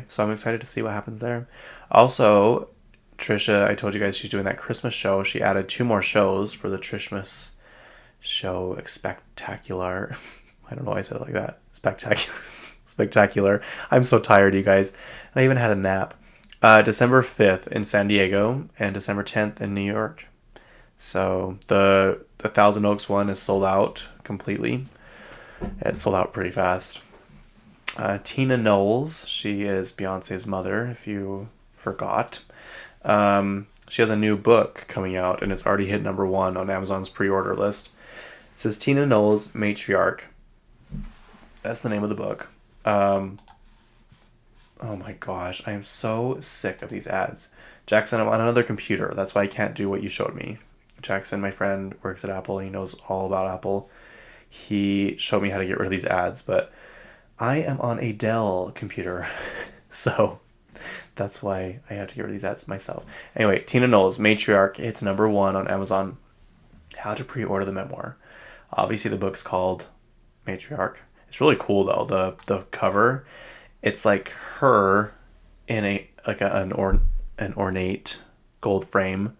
so I'm excited to see what happens there. Also, Trisha, I told you guys she's doing that Christmas show. She added 2 more shows for the Trishmas show, Spectacular. I don't know why I said it like that. Spectacular. I'm so tired, you guys. I even had a nap. December 5th in San Diego and December 10th in New York. So the Thousand Oaks one is sold out completely. It sold out pretty fast. Tina Knowles, she is Beyonce's mother, if you forgot. She has a new book coming out, and it's already hit number 1 on Amazon's pre-order list. It says Tina Knowles, Matriarch. That's the name of the book. Oh my gosh, I am so sick of these ads. Jackson, I'm on another computer. That's why I can't do what you showed me. Jackson, my friend, works at Apple. He knows all about Apple. He showed me how to get rid of these ads, but I am on a Dell computer. So that's why I have to get rid of these ads myself. Anyway, Tina Knowles, Matriarch. It's number 1 on Amazon. How to pre-order the memoir. Obviously, the book's called Matriarch. It's really cool, though. The cover, it's like her in an ornate gold frame,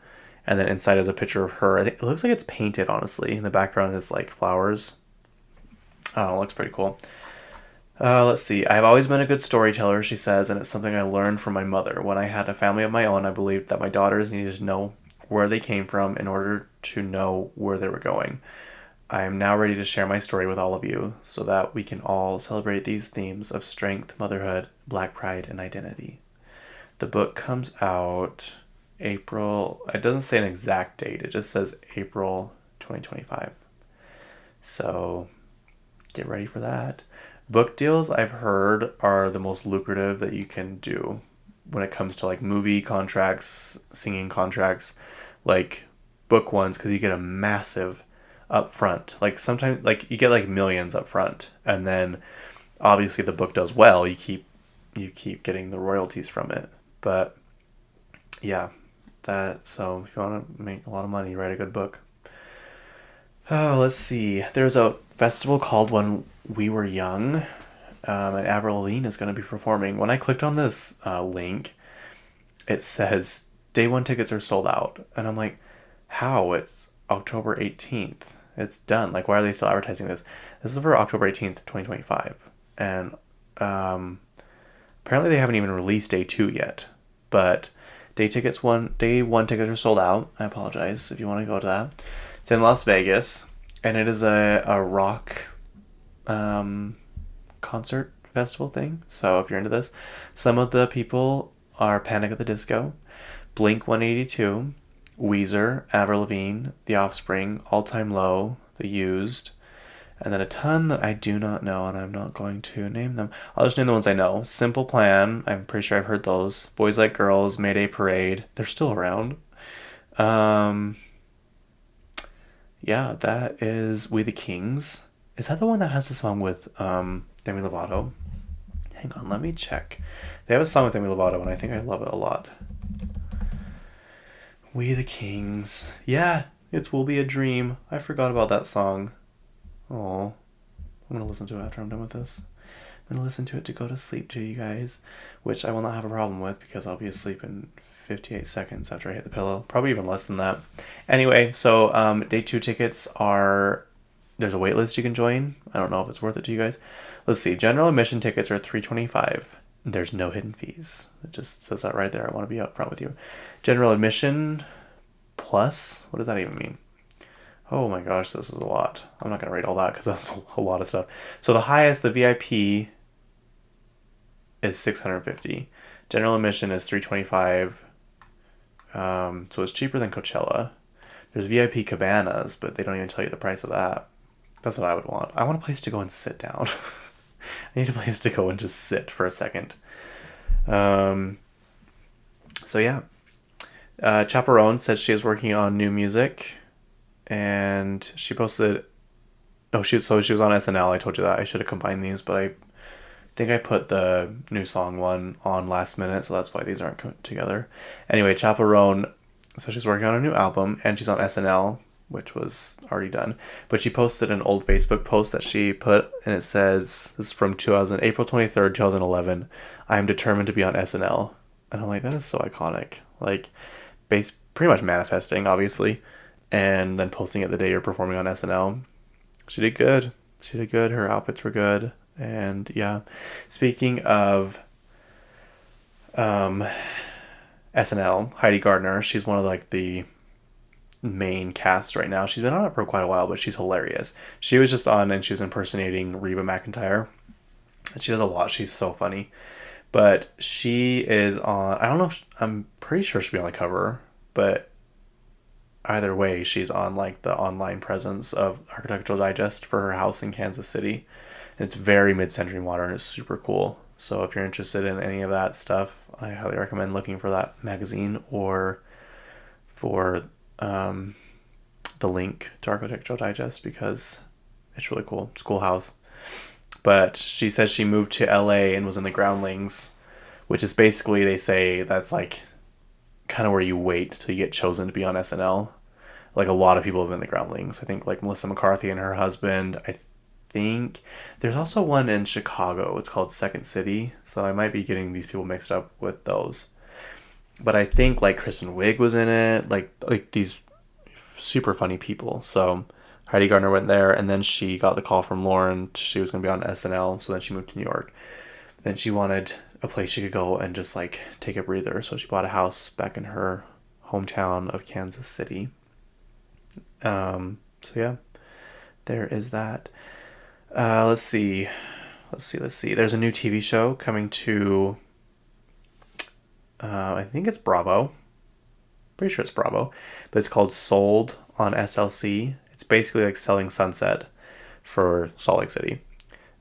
and then inside is a picture of her. I think it looks like it's painted, honestly. In the background is like flowers. Oh, it looks pretty cool. Let's see. I've always been a good storyteller, she says, and it's something I learned from my mother. When I had a family of my own, I believed that my daughters needed to know where they came from in order to know where they were going. I am now ready to share my story with all of you so that we can all celebrate these themes of strength, motherhood, Black pride, and identity. The book comes out April. It doesn't say an exact date. It just says April 2025. So get ready for that. Book deals, I've heard, are the most lucrative that you can do when it comes to like movie contracts, singing contracts, like book ones, because you get a massive up front. Like sometimes like you get like millions up front, and then obviously the book does well, you keep getting the royalties from it. But yeah, so if you want to make a lot of money, write a good book. Oh, let's see. There's a festival called When We Were Young, and Avril Lavigne is going to be performing. When I clicked on this link, it says day one tickets are sold out, and I'm like, how? It's October 18th. It's done. Like, why are they still advertising this? This is for October 18th, 2025, and apparently they haven't even released day two yet. But day one tickets are sold out. I apologize if you want to go to that. It's in Las Vegas, and it is a rock concert festival thing. So if you're into this, some of the people are Panic at the Disco, Blink 182, Weezer, Avril Lavigne, The Offspring, All Time Low, The Used, and then a ton that I do not know, and I'm not going to name them. I'll just name the ones I know. Simple Plan, I'm pretty sure I've heard those. Boys Like Girls, Mayday Parade, they're still around. Yeah, that is We the Kings. Is that the one that has the song with Demi Lovato? Hang on, let me check. They have a song with Demi Lovato, and I think I love it a lot. We the Kings. Yeah, it will be a dream. I forgot about that song. Oh, I'm going to listen to it after I'm done with this. I'm going to listen to it to go to sleep to you guys, which I will not have a problem with because I'll be asleep in 58 seconds after I hit the pillow. Probably even less than that. Anyway, so day two tickets are... There's a wait list you can join. I don't know if it's worth it to you guys. Let's see. General admission tickets are $325. There's no hidden fees. It just says that right there. I want to be upfront with you. General admission plus? What does that even mean? Oh my gosh, this is a lot. I'm not going to rate all that because that's a lot of stuff. So the highest, the VIP, is $650. General admission is $325. So it's cheaper than Coachella. There's VIP cabanas, but they don't even tell you the price of that. That's what I would want. I want a place to go and sit down. I need a place to go and just sit for a second. So yeah. Chappell Roan said she is working on new music, and she posted... Oh, she was on SNL. I told you that. I should have combined these, but I think I put the new song one on last minute, so that's why these aren't together. Anyway, Chappell Roan, so she's working on a new album, and she's on SNL, which was already done. But she posted an old Facebook post that she put, and it says, this is from April 23rd, 2011, I am determined to be on SNL. And I'm like, that is so iconic. Like, pretty much manifesting, obviously, and then posting it the day you're performing on SNL. She did good. Her outfits were good. And yeah, speaking of SNL, Heidi Gardner, she's one of like the main cast right now. She's been on it for quite a while, but she's hilarious. She was just on and she was impersonating Reba McEntire. And she does a lot. She's so funny. But she is on, I don't know if, I'm pretty sure she'll be on the cover, but either way, she's on like the online presence of Architectural Digest for her house in Kansas City. And it's very mid-century modern. It's super cool. So if you're interested in any of that stuff, I highly recommend looking for that magazine or for the link to Architectural Digest because it's really cool. It's a cool house. But she says she moved to LA and was in the Groundlings, which is basically, they say that's like kind of where you wait till you get chosen to be on SNL. Like a lot of people have been in the Groundlings. I think like Melissa McCarthy and her husband. I think there's also one in Chicago. It's called Second City. So I might be getting these people mixed up with those. But I think like Kristen Wiig was in it. Like these super funny people. So Heidi Gardner went there, and then she got the call from Lauren. She was going to be on SNL, so then she moved to New York. Then she wanted a place she could go and just like take a breather. So she bought a house back in her hometown of Kansas City. So yeah, there is that. Let's see. There's a new TV show coming to, I think it's Bravo. Pretty sure it's Bravo. But it's called Sold on SLC. It's basically like Selling Sunset for Salt Lake City.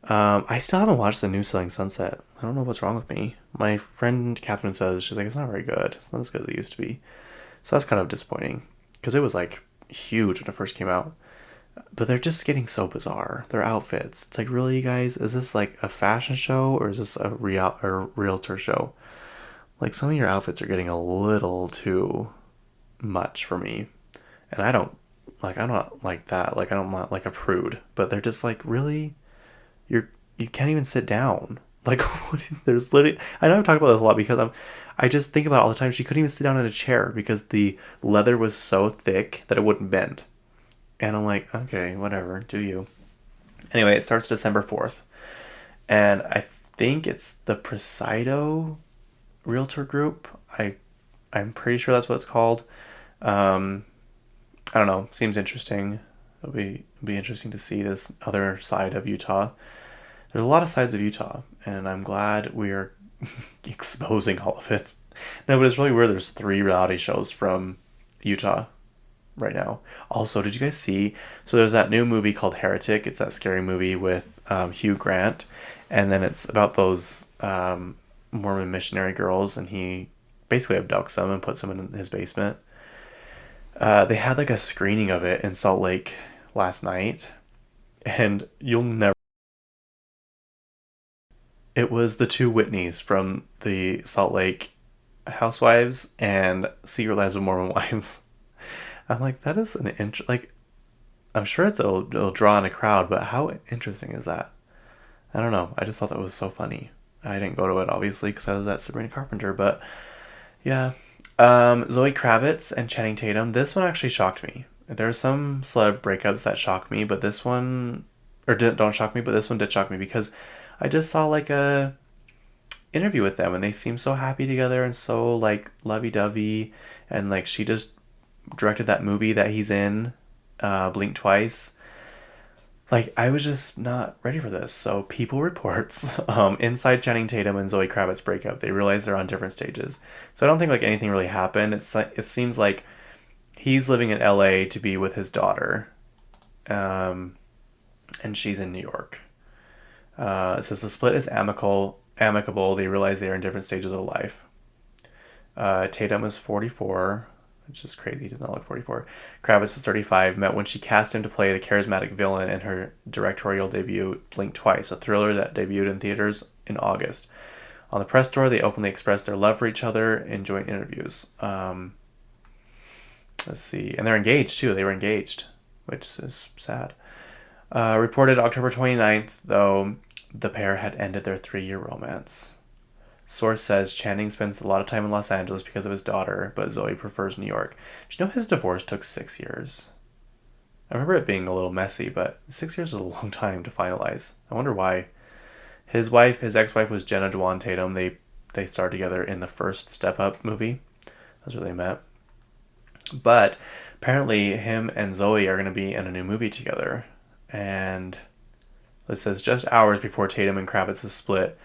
I still haven't watched the new Selling Sunset. I don't know what's wrong with me. My friend Catherine says, she's like, it's not very good. It's not as good as it used to be. So that's kind of disappointing. Because it was like huge when it first came out. But they're just getting so bizarre. Their outfits. It's like, really, you guys? Is this like a fashion show or is this a realtor show? Like, some of your outfits are getting a little too much for me. And I'm not like that. Like, I'm not like a prude. But they're just like, really? You can't even sit down. Like, there's literally, I know I've talked about this a lot because I just think about it all the time. She couldn't even sit down in a chair because the leather was so thick that it wouldn't bend. And I'm like, okay, whatever, do you. Anyway, it starts December 4th. And I think it's the Presido Realtor Group. I'm pretty sure that's what it's called. Um, I don't know. Seems interesting. It'll be interesting to see this other side of Utah. There's a lot of sides of Utah, and I'm glad we are exposing all of it. No, but it's really weird. There's 3 reality shows from Utah right now. Also, did you guys see? So there's that new movie called Heretic. It's that scary movie with Hugh Grant, and then it's about those Mormon missionary girls, and he basically abducts them and puts them in his basement. They had like a screening of it in Salt Lake last night, and you'll never. It was the 2 Whitneys from the Salt Lake Housewives and Secret Lives of Mormon Wives. I'm like, that is like, I'm sure it'll draw in a crowd, but how interesting is that? I don't know. I just thought that was so funny. I didn't go to it obviously because I was at Sabrina Carpenter, but yeah. Zoe Kravitz and Channing Tatum. This one actually shocked me. There are some celeb breakups that shock me, but this one, or don't shock me, but this one did shock me because I just saw like a interview with them and they seem so happy together and so like lovey-dovey, and like she just directed that movie that he's in, Blink Twice. Like, I was just not ready for this. So People reports, inside Channing Tatum and Zoe Kravitz breakup, they realize they're on different stages. So I don't think like anything really happened. It seems like he's living in LA to be with his daughter, and she's in New York. It says the split is amicable. They realize they are in different stages of life. Tatum is 44, which is crazy. He does not look 44. Kravitz is 35. Met when she cast him to play the charismatic villain in her directorial debut, Blink Twice, a thriller that debuted in theaters in August. On the press tour, they openly expressed their love for each other in joint interviews. Let's see. And they're engaged, too. They were engaged, which is sad. Reported October 29th, though, the pair had ended their 3-year romance. Source says Channing spends a lot of time in Los Angeles because of his daughter, but Zoe prefers New York. Did you know his divorce took 6 years? I remember it being a little messy, but 6 years is a long time to finalize. I wonder why. His ex-wife was Jenna Dewan Tatum. They starred together in the first Step Up movie. That's where they met. But apparently him and Zoe are going to be in a new movie together. And it says just hours before Tatum and Kravitz's split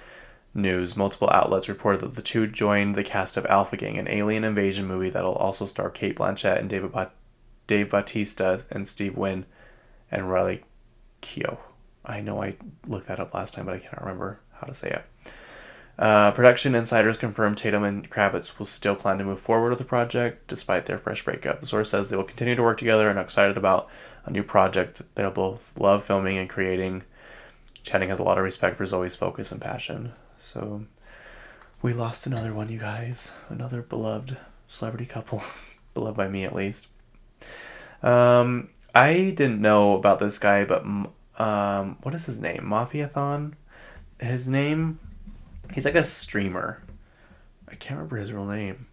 news, multiple outlets reported that the two joined the cast of Alpha Gang, an alien invasion movie that'll also star Cate Blanchett and Dave Bautista and Steve Wynn and Riley Keough. I know I looked that up last time, but I can't remember how to say it. Production insiders confirmed Tatum and Kravitz will still plan to move forward with the project despite their fresh breakup. The source says they will continue to work together and are excited about a new project they'll both love filming and creating. Channing has a lot of respect for Zoe's focus and passion. So we lost another one, you guys. Another beloved celebrity couple. Beloved by me, at least. I didn't know about this guy, but what is his name? Mafiathon? His name... He's like a streamer. I can't remember his real name.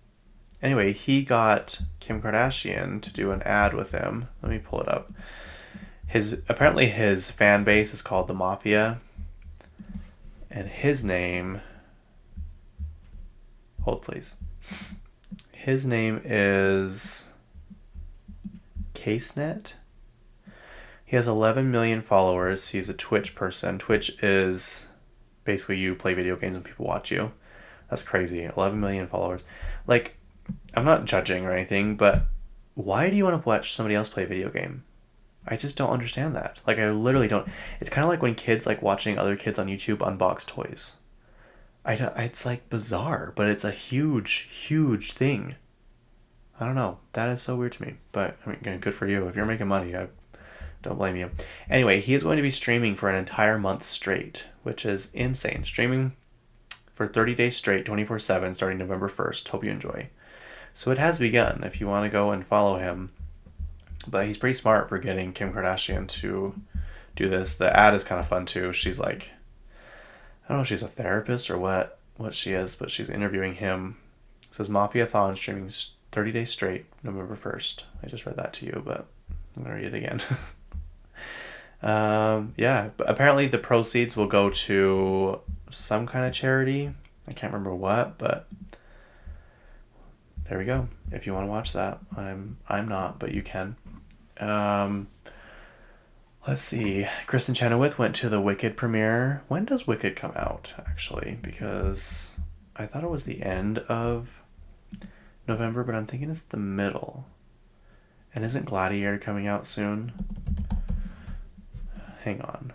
Anyway, he got Kim Kardashian to do an ad with him. Let me pull it up. Apparently his fan base is called the Mafia. And his name... Hold, please. His name is... CaseNet. He has 11 million followers. He's a Twitch person. Twitch is... basically you play video games and people watch you. That's crazy. 11 million followers. Like, I'm not judging or anything, but why do you want to watch somebody else play a video game? I just don't understand that. Like, I literally don't. It's kind of like when kids like watching other kids on YouTube unbox toys. It's like bizarre, but it's a huge, huge thing. I don't know. That is so weird to me. But I mean, good for you. If you're making money, Don't blame you. Anyway, he is going to be streaming for an entire month straight, which is insane. Streaming for 30 days straight, 24/7, starting November 1st. Hope you enjoy. So it has begun if you want to go and follow him. But he's pretty smart for getting Kim Kardashian to do this. The ad is kind of fun too. She's like, I don't know if she's a therapist or what she is, but she's interviewing him. It says Mafia-thon streaming 30 days straight, November 1st. I just read that to you, but I'm going to read it again. Yeah, but apparently the proceeds will go to some kind of charity. I can't remember what, but there we go. If you want to watch that, I'm not, but you can. Let's see. Kristin Chenoweth went to the Wicked premiere. When does Wicked come out, actually? Because I thought it was the end of November, but I'm thinking it's the middle. And isn't Gladiator coming out soon? Hang on.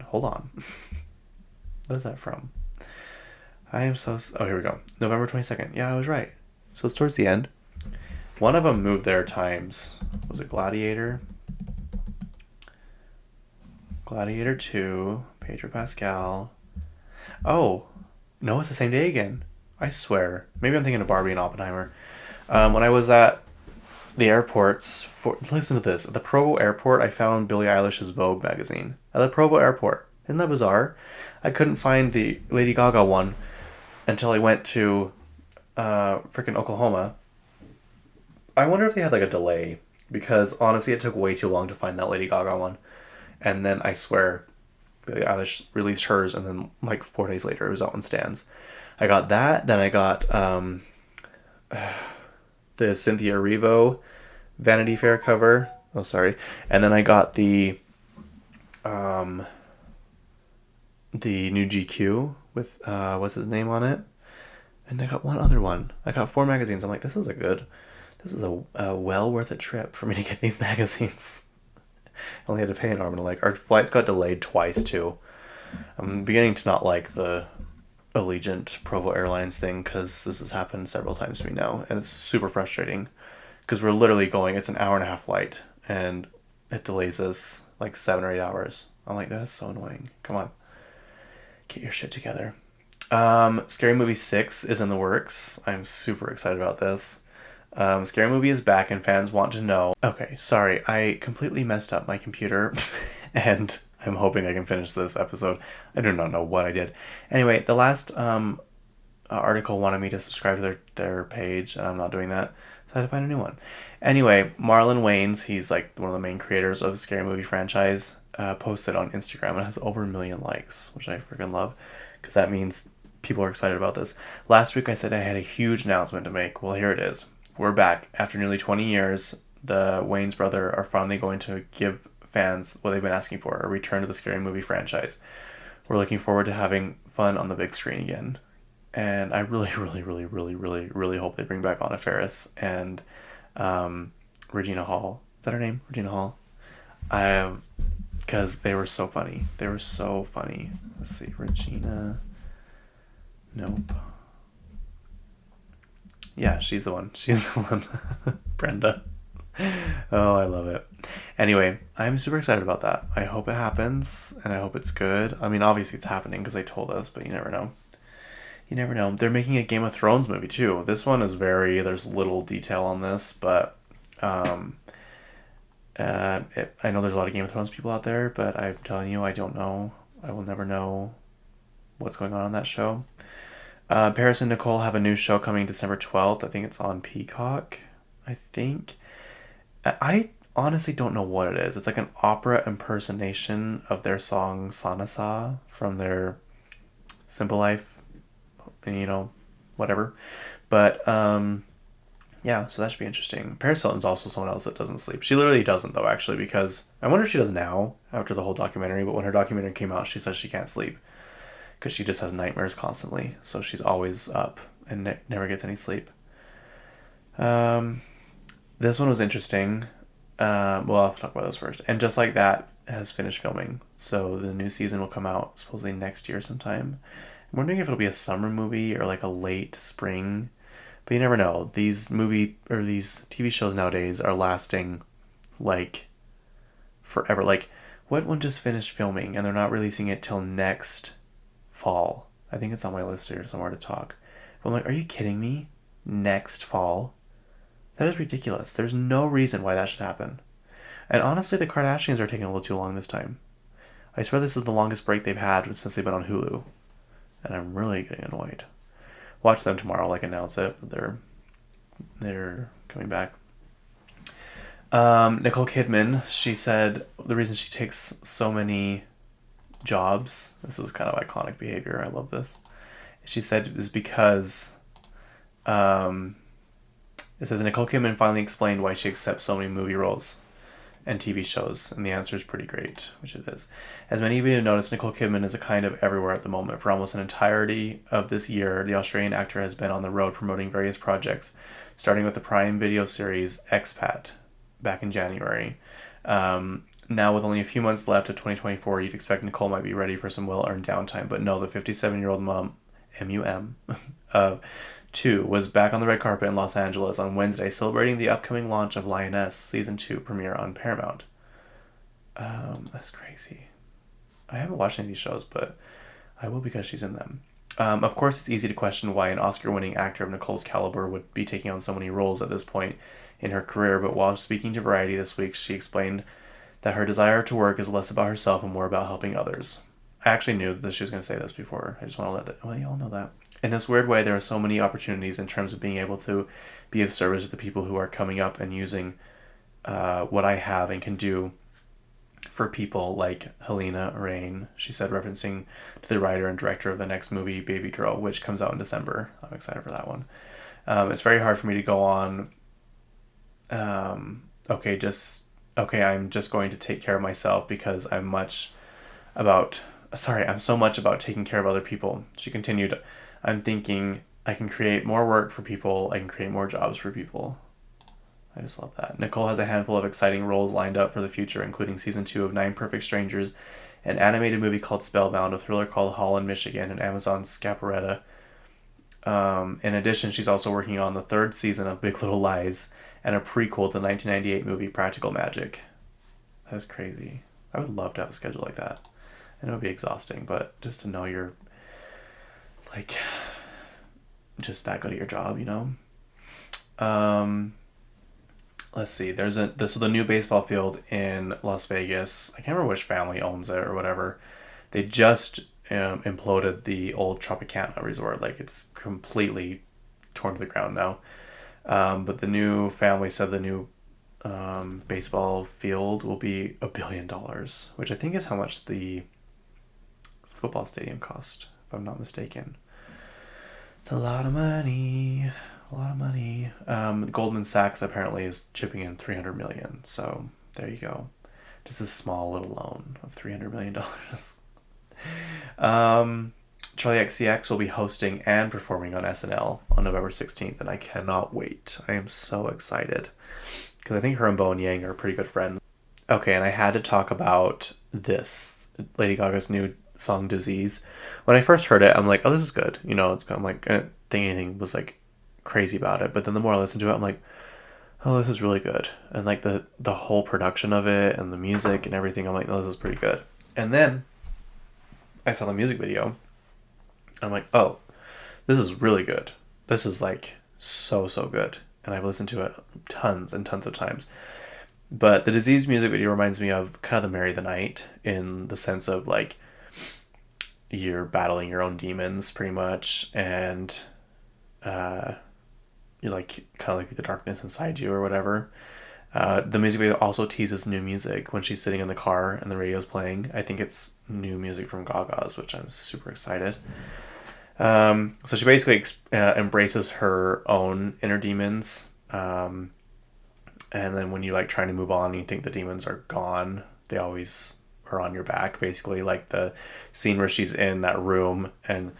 Hold on. What is that from? I am so... Oh, here we go. November 22nd. Yeah, I was right. So it's towards the end. One of them moved their times. Was it Gladiator? Gladiator 2. Pedro Pascal. Oh. No, it's the same day again. I swear. Maybe I'm thinking of Barbie and Oppenheimer. When I was at the airports... Listen to this. At the Provo airport, I found Billie Eilish's Vogue magazine. At the Provo airport. Isn't that bizarre? I couldn't find the Lady Gaga one until I went to freaking Oklahoma. I wonder if they had like a delay, because honestly it took way too long to find that Lady Gaga one. And then I swear Billie Eilish released hers, and then like 4 days later it was out in stands. I got that, then I got the Cynthia Erivo Vanity Fair cover. Oh, sorry. And then I got the new GQ with what's his name on it, and I got one other one. I got 4 magazines. I'm like, this is a well worth a trip for me to get these magazines. I only had to pay an arm and a leg. Our flights got delayed twice too. I'm beginning to not like the Allegiant Provo Airlines thing, because this has happened several times to me now, and it's super frustrating because we're literally going, it's an hour and a half flight, and it delays us like 7 or 8 hours. I'm like, that's so annoying. Come on. Get your shit together. Scary Movie 6 is in the works. I'm super excited about this. Scary Movie is back and fans want to know. Okay, sorry. I completely messed up my computer and I'm hoping I can finish this episode. I do not know what I did. Anyway, the last article wanted me to subscribe to their page, and I'm not doing that. So I had to find a new one. Anyway, Marlon Wayans, he's like one of the main creators of the Scary Movie franchise, posted on Instagram and has over 1 million likes, which I freaking love, because that means people are excited about this. Last week I said I had a huge announcement to make. Well, here it is. We're back. After nearly 20 years, the Wayans brothers are finally going to give fans what they've been asking for, a return to the Scary Movie franchise. We're looking forward to having fun on the big screen again. And I really, really, really, really, really, really hope they bring back Anna Faris and Regina Hall. Is that her name? Regina Hall? Because they were so funny. They were so funny. Let's see. Regina. Nope. Yeah, she's the one. She's the one. Brenda. Oh, I love it. Anyway, I'm super excited about that. I hope it happens, and I hope it's good. I mean, obviously it's happening because they told us, but you never know. You never know. They're making a Game of Thrones movie, too. This one is there's little detail on this, but I know there's a lot of Game of Thrones people out there, but I'm telling you, I don't know. I will never know what's going on that show. Paris and Nicole have a new show coming December 12th. I think it's on Peacock, I think. I honestly don't know what it is. It's like an opera impersonation of their song Sanasa from their Simple Life, whatever. But, yeah, so that should be interesting. Paris Hilton's also someone else that doesn't sleep. She literally doesn't, though, actually, because I wonder if she does now after the whole documentary, but when her documentary came out, she says she can't sleep because she just has nightmares constantly. So she's always up and never gets any sleep. This one was interesting. Well, I'll have to talk about this first. And Just Like That has finished filming. So the new season will come out supposedly next year sometime. I'm wondering if it'll be a summer movie or like a late spring. But you never know. These TV shows nowadays are lasting like forever. Like, what one just finished filming and they're not releasing it till next fall? I think it's on my list here somewhere to talk. But I'm like, are you kidding me? Next fall? That is ridiculous. There's no reason why that should happen. And honestly, the Kardashians are taking a little too long this time. I swear this is the longest break they've had since they've been on Hulu. And I'm really getting annoyed. Watch them tomorrow, like announce it. They're coming back. Nicole Kidman, she said the reason she takes so many jobs, this is kind of iconic behavior, I love this. She said it was because it says Nicole Kidman finally explained why she accepts so many movie roles and TV shows, and the answer is pretty great, which it is. As many of you have noticed, Nicole Kidman is a kind of everywhere at the moment. For almost an entirety of this year, the Australian actor has been on the road promoting various projects, starting with the Prime Video series Expat back in January. Now, with only a few months left of 2024, you'd expect Nicole might be ready for some well-earned downtime, but no, the 57-year-old mom, M-U-M, of two, was back on the red carpet in Los Angeles on Wednesday, celebrating the upcoming launch of Lioness Season 2 premiere on Paramount. That's crazy. I haven't watched any of these shows, but I will because she's in them. Of course, it's easy to question why an Oscar-winning actor of Nicole's caliber would be taking on so many roles at this point in her career, but while speaking to Variety this week, she explained that her desire to work is less about herself and more about helping others. I actually knew that she was going to say this before. I just want to let that... Well, you all know that. In this weird way, there are so many opportunities in terms of being able to be of service to the people who are coming up and using what I have and can do for people like Helena Rain, she said, referencing to the writer and director of the next movie, Baby Girl, which comes out in December. I'm excited for that one. It's very hard for me to go on, I'm just going to take care of myself because I'm so much about taking care of other people. She continued, I'm thinking I can create more work for people. I can create more jobs for people. I just love that. Nicole has a handful of exciting roles lined up for the future, including season 2 of 9 Perfect Strangers, an animated movie called Spellbound, a thriller called Holland, Michigan, and Amazon's Scaparetta. In addition, she's also working on the 3rd season of Big Little Lies and a prequel to the 1998 movie Practical Magic. That's crazy. I would love to have a schedule like that. And it would be exhausting, but just to know you're like just that good at your job, you know? Let's see. So the new baseball field in Las Vegas. I can't remember which family owns it or whatever. They just imploded the old Tropicana resort. Like, it's completely torn to the ground now. But the new family said the new baseball field will be $1 billion, which I think is how much the football stadium cost, if I'm not mistaken. It's a lot of money. Goldman Sachs apparently is chipping in $300 million. So there you go. Just a small little loan of $300 million. Charlie XCX will be hosting and performing on SNL on November 16th, and I cannot wait. I am so excited because I think her and Bowen Yang are pretty good friends. Okay, and I had to talk about this, Lady Gaga's new song Disease. When I first heard it, I'm like, oh, this is good. You know, it's kind of like, I didn't think anything was like crazy about it, but then the more I listen to it, I'm like, oh, this is really good. And like the whole production of it and the music and everything, I'm like, oh, this is pretty good. And then I saw the music video. I'm like, oh, this is really good. This is like so good. And I've listened to it tons and tons of times. But the Disease music video reminds me of kind of the Marry the Night, in the sense of like you're battling your own demons pretty much, and you're like kind of like the darkness inside you or whatever. The music video also teases new music when she's sitting in the car and the radio's playing. I think it's new music from Gaga's, which I'm super excited. So she basically embraces her own inner demons. And then when you're like trying to move on and you think the demons are gone, they always are on your back, basically. Like the scene where she's in that room and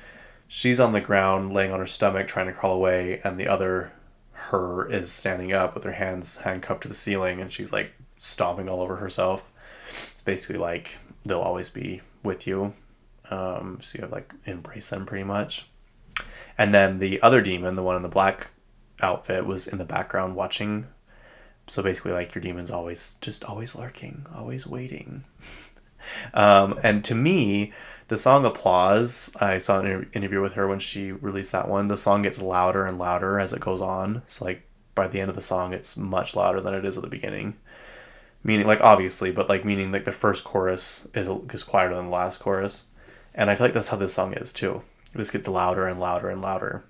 she's on the ground laying on her stomach trying to crawl away, and the other her is standing up with her hands handcuffed to the ceiling, and she's like stomping all over herself. It's basically like they'll always be with you. So you have like embrace them pretty much. And then the other demon, the one in the black outfit, was in the background watching So basically, like, your demon's always lurking, always waiting. And to me, the song Applause, I saw an interview with her when she released that one. The song gets louder and louder as it goes on. So, like, by the end of the song, it's much louder than it is at the beginning. Meaning, like, obviously, but, like, meaning, like, the first chorus is quieter than the last chorus. And I feel like that's how this song is, too. It just gets louder and louder and louder,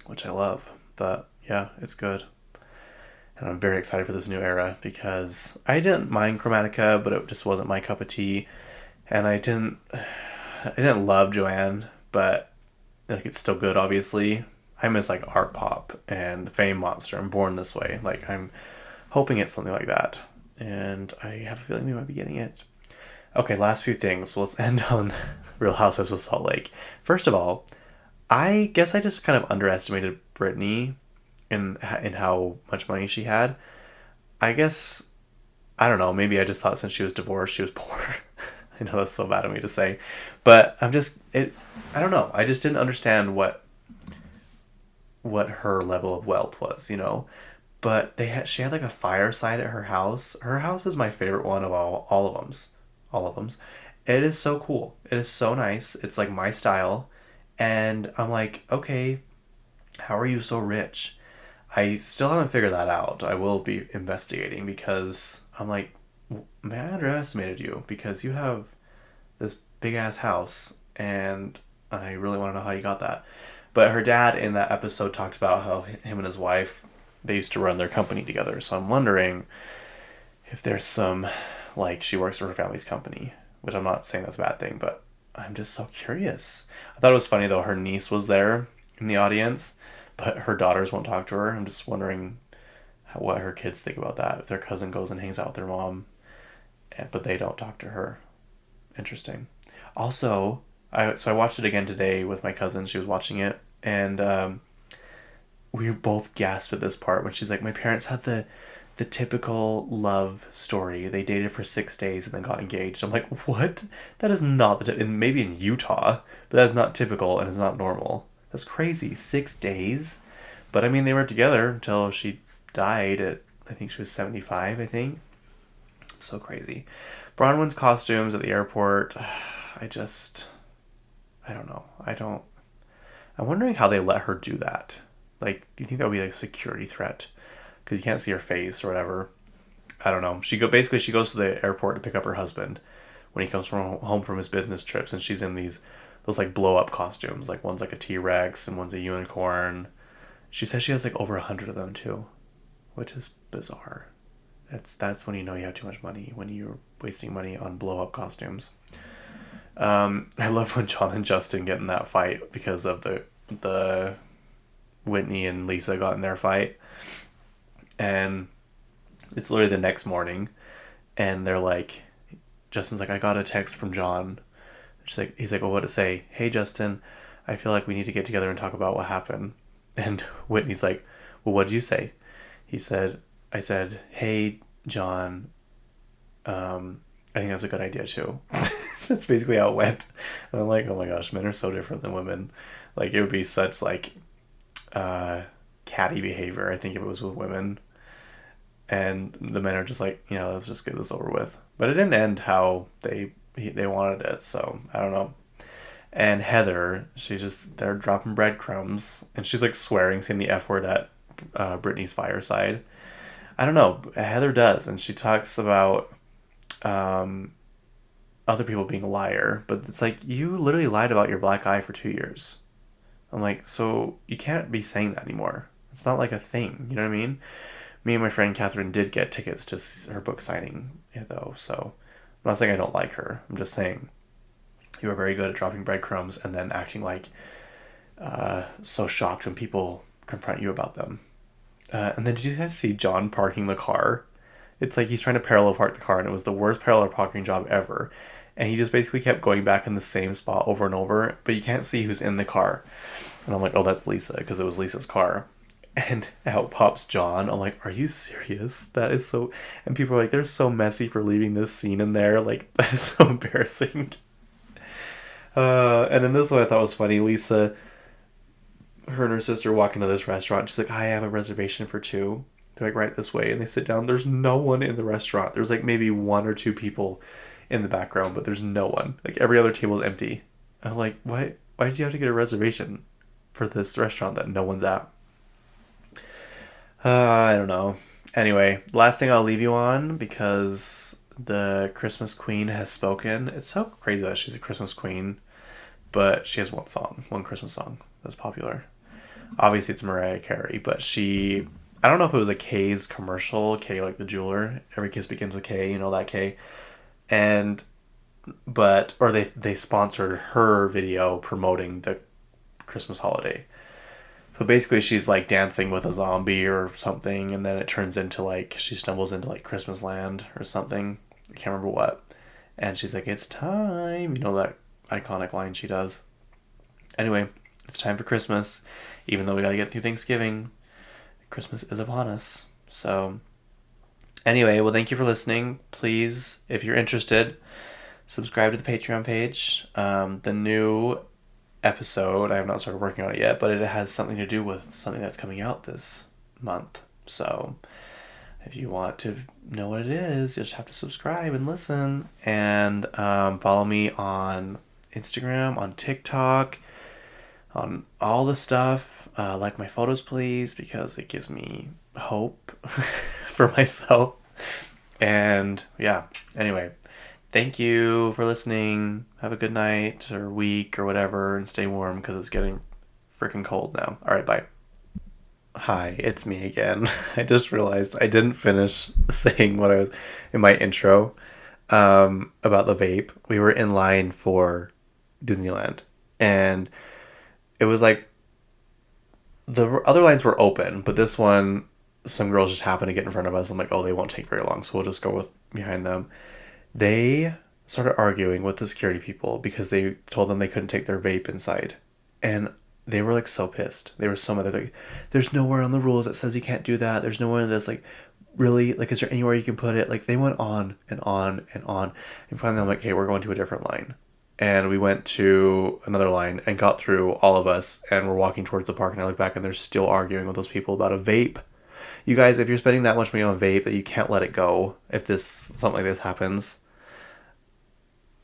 which I love. But, yeah, it's good. And I'm very excited for this new era because I didn't mind Chromatica, but it just wasn't my cup of tea. And I didn't love Joanne, but like it's still good, obviously. I miss like Art Pop and Fame Monster and Born This Way. Like I'm hoping it's something like that. And I have a feeling we might be getting it. Okay, last few things. Let's end on Real Housewives of Salt Lake. First of all, I guess I just kind of underestimated Brittany in how much money she had. I guess, I don't know, maybe I just thought since she was divorced, she was poor. I know that's so bad of me to say. But I don't know. I just didn't understand what her level of wealth was, you know? But she had like a fireside at her house. Her house is my favorite one of all of them's. All of them's. It is so cool. It is so nice. It's like my style. And I'm like, okay, how are you so rich? I still haven't figured that out. I will be investigating because I'm like, man, I underestimated you because you have this big ass house and I really want to know how you got that. But her dad in that episode talked about how him and his wife, they used to run their company together. So I'm wondering if there's some, like, she works for her family's company, which I'm not saying that's a bad thing, but I'm just so curious. I thought it was funny though, her niece was there in the audience, but her daughters won't talk to her. I'm just wondering what her kids think about that. If their cousin goes and hangs out with their mom, but they don't talk to her. Interesting. Also, I watched it again today with my cousin. She was watching it, and we both gasped at this part when she's like, my parents had the typical love story. They dated for 6 days and then got engaged. I'm like, what? That is not and maybe in Utah, but that's not typical and it's not normal. That's crazy. 6 days? But I mean, they were together until she died at, I think she was 75, I think. So crazy. Bronwyn's costumes at the airport, I don't know. I'm wondering how they let her do that. Like, do you think that would be like a security threat? Because you can't see her face or whatever. I don't know. She goes to the airport to pick up her husband when he comes home from his business trips, and she's in those like blow up costumes. Like one's like a T-Rex and one's a unicorn. She says she has like over 100 of them too, which is bizarre. That's when you know you have too much money, when you're wasting money on blow up costumes. I love when John and Justin get in that fight because of the Whitney and Lisa got in their fight. And it's literally the next morning, and they're like, Justin's like, I got a text from John. He's like, well, what'd it say? Hey, Justin, I feel like we need to get together and talk about what happened. And Whitney's like, well, what'd you say? I said, hey, John, I think that's a good idea too. That's basically how it went. And I'm like, oh my gosh, men are so different than women. Like, it would be such like catty behavior, I think, if it was with women. And the men are just like, let's just get this over with. But it didn't end how they wanted it, so I don't know. And Heather, they're dropping breadcrumbs, and she's like swearing, saying the F word at Brittany's fireside. I don't know. Heather does, and she talks about other people being a liar, but it's like, you literally lied about your black eye for 2 years. I'm like, so you can't be saying that anymore. It's not like a thing, you know what I mean? Me and my friend Catherine did get tickets to her book signing, though, so I'm not saying I don't like her. I'm just saying you are very good at dropping breadcrumbs and then acting like so shocked when people confront you about them. And then did you guys see John parking the car? It's like he's trying to parallel park the car, and it was the worst parallel parking job ever. And he just basically kept going back in the same spot over and over, but you can't see who's in the car. And I'm like, oh, that's Lisa, because it was Lisa's car. And out pops John. I'm like, are you serious? That is so... And people are like, they're so messy for leaving this scene in there. Like, that is so embarrassing. And then this one I thought was funny. Lisa, her and her sister walk into this restaurant. She's like, I have a reservation for 2. They're like, right this way. And they sit down. There's no one in the restaurant. There's like maybe 1 or 2 people in the background, but there's no one. Like every other table is empty. I'm like, why did you have to get a reservation for this restaurant that no one's at? I don't know. Anyway, last thing I'll leave you on, because the Christmas Queen has spoken. It's so crazy that she's a Christmas Queen, but she has one Christmas song that's popular. Obviously, it's Mariah Carey, but I don't know if it was a K's commercial, K like the jeweler. Every kiss begins with K, you know that K. Or they sponsored her video promoting the Christmas holiday. So basically she's like dancing with a zombie or something, and then it turns into like, she stumbles into like Christmas land or something. I can't remember what. And she's like, it's time. You know that iconic line she does. Anyway, it's time for Christmas. Even though we gotta get through Thanksgiving, Christmas is upon us. So anyway, well, thank you for listening. Please, if you're interested, subscribe to the Patreon page. The new episode, I have not started working on it yet, but it has something to do with something that's coming out this month. So if you want to know what it is, you just have to subscribe and listen. And follow me on Instagram, on TikTok, on all the stuff. Like my photos, please, because it gives me hope for myself. And yeah, anyway, thank you for listening. Have a good night or week or whatever, and stay warm because it's getting freaking cold now. All right, bye. Hi, it's me again. I just realized I didn't finish saying what I was in my intro about the vape. We were in line for Disneyland, and it was like the other lines were open, but this one, some girls just happened to get in front of us. I'm like, oh, they won't take very long, so we'll just go with behind them. They started arguing with the security people because they told them they couldn't take their vape inside. And they were like so pissed. They were so mad. They're like, there's nowhere on the rules that says you can't do that. There's nowhere that's like, really? Like, is there anywhere you can put it? Like, they went on and on and on. And finally I'm like, okay, we're going to a different line. And we went to another line and got through all of us, and we're walking towards the park, and I look back and they're still arguing with those people about a vape. You guys, if you're spending that much money on a vape that you can't let it go, if something like this happens,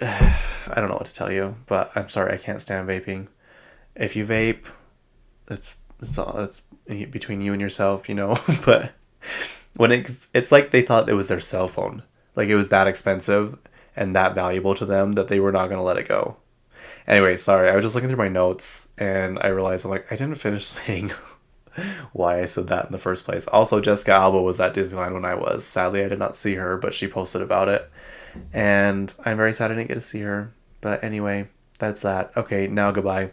I don't know what to tell you, but I'm sorry, I can't stand vaping. If you vape, it's between you and yourself, you know. But when it's like they thought it was their cell phone, like it was that expensive and that valuable to them that they were not gonna let it go. Anyway, sorry, I was just looking through my notes and I realized I'm like, I didn't finish saying why I said that in the first place. Also, Jessica Alba was at Disneyland when I was. Sadly, I did not see her, but she posted about it. And I'm very sad I didn't get to see her. But anyway, that's that. Okay, now goodbye.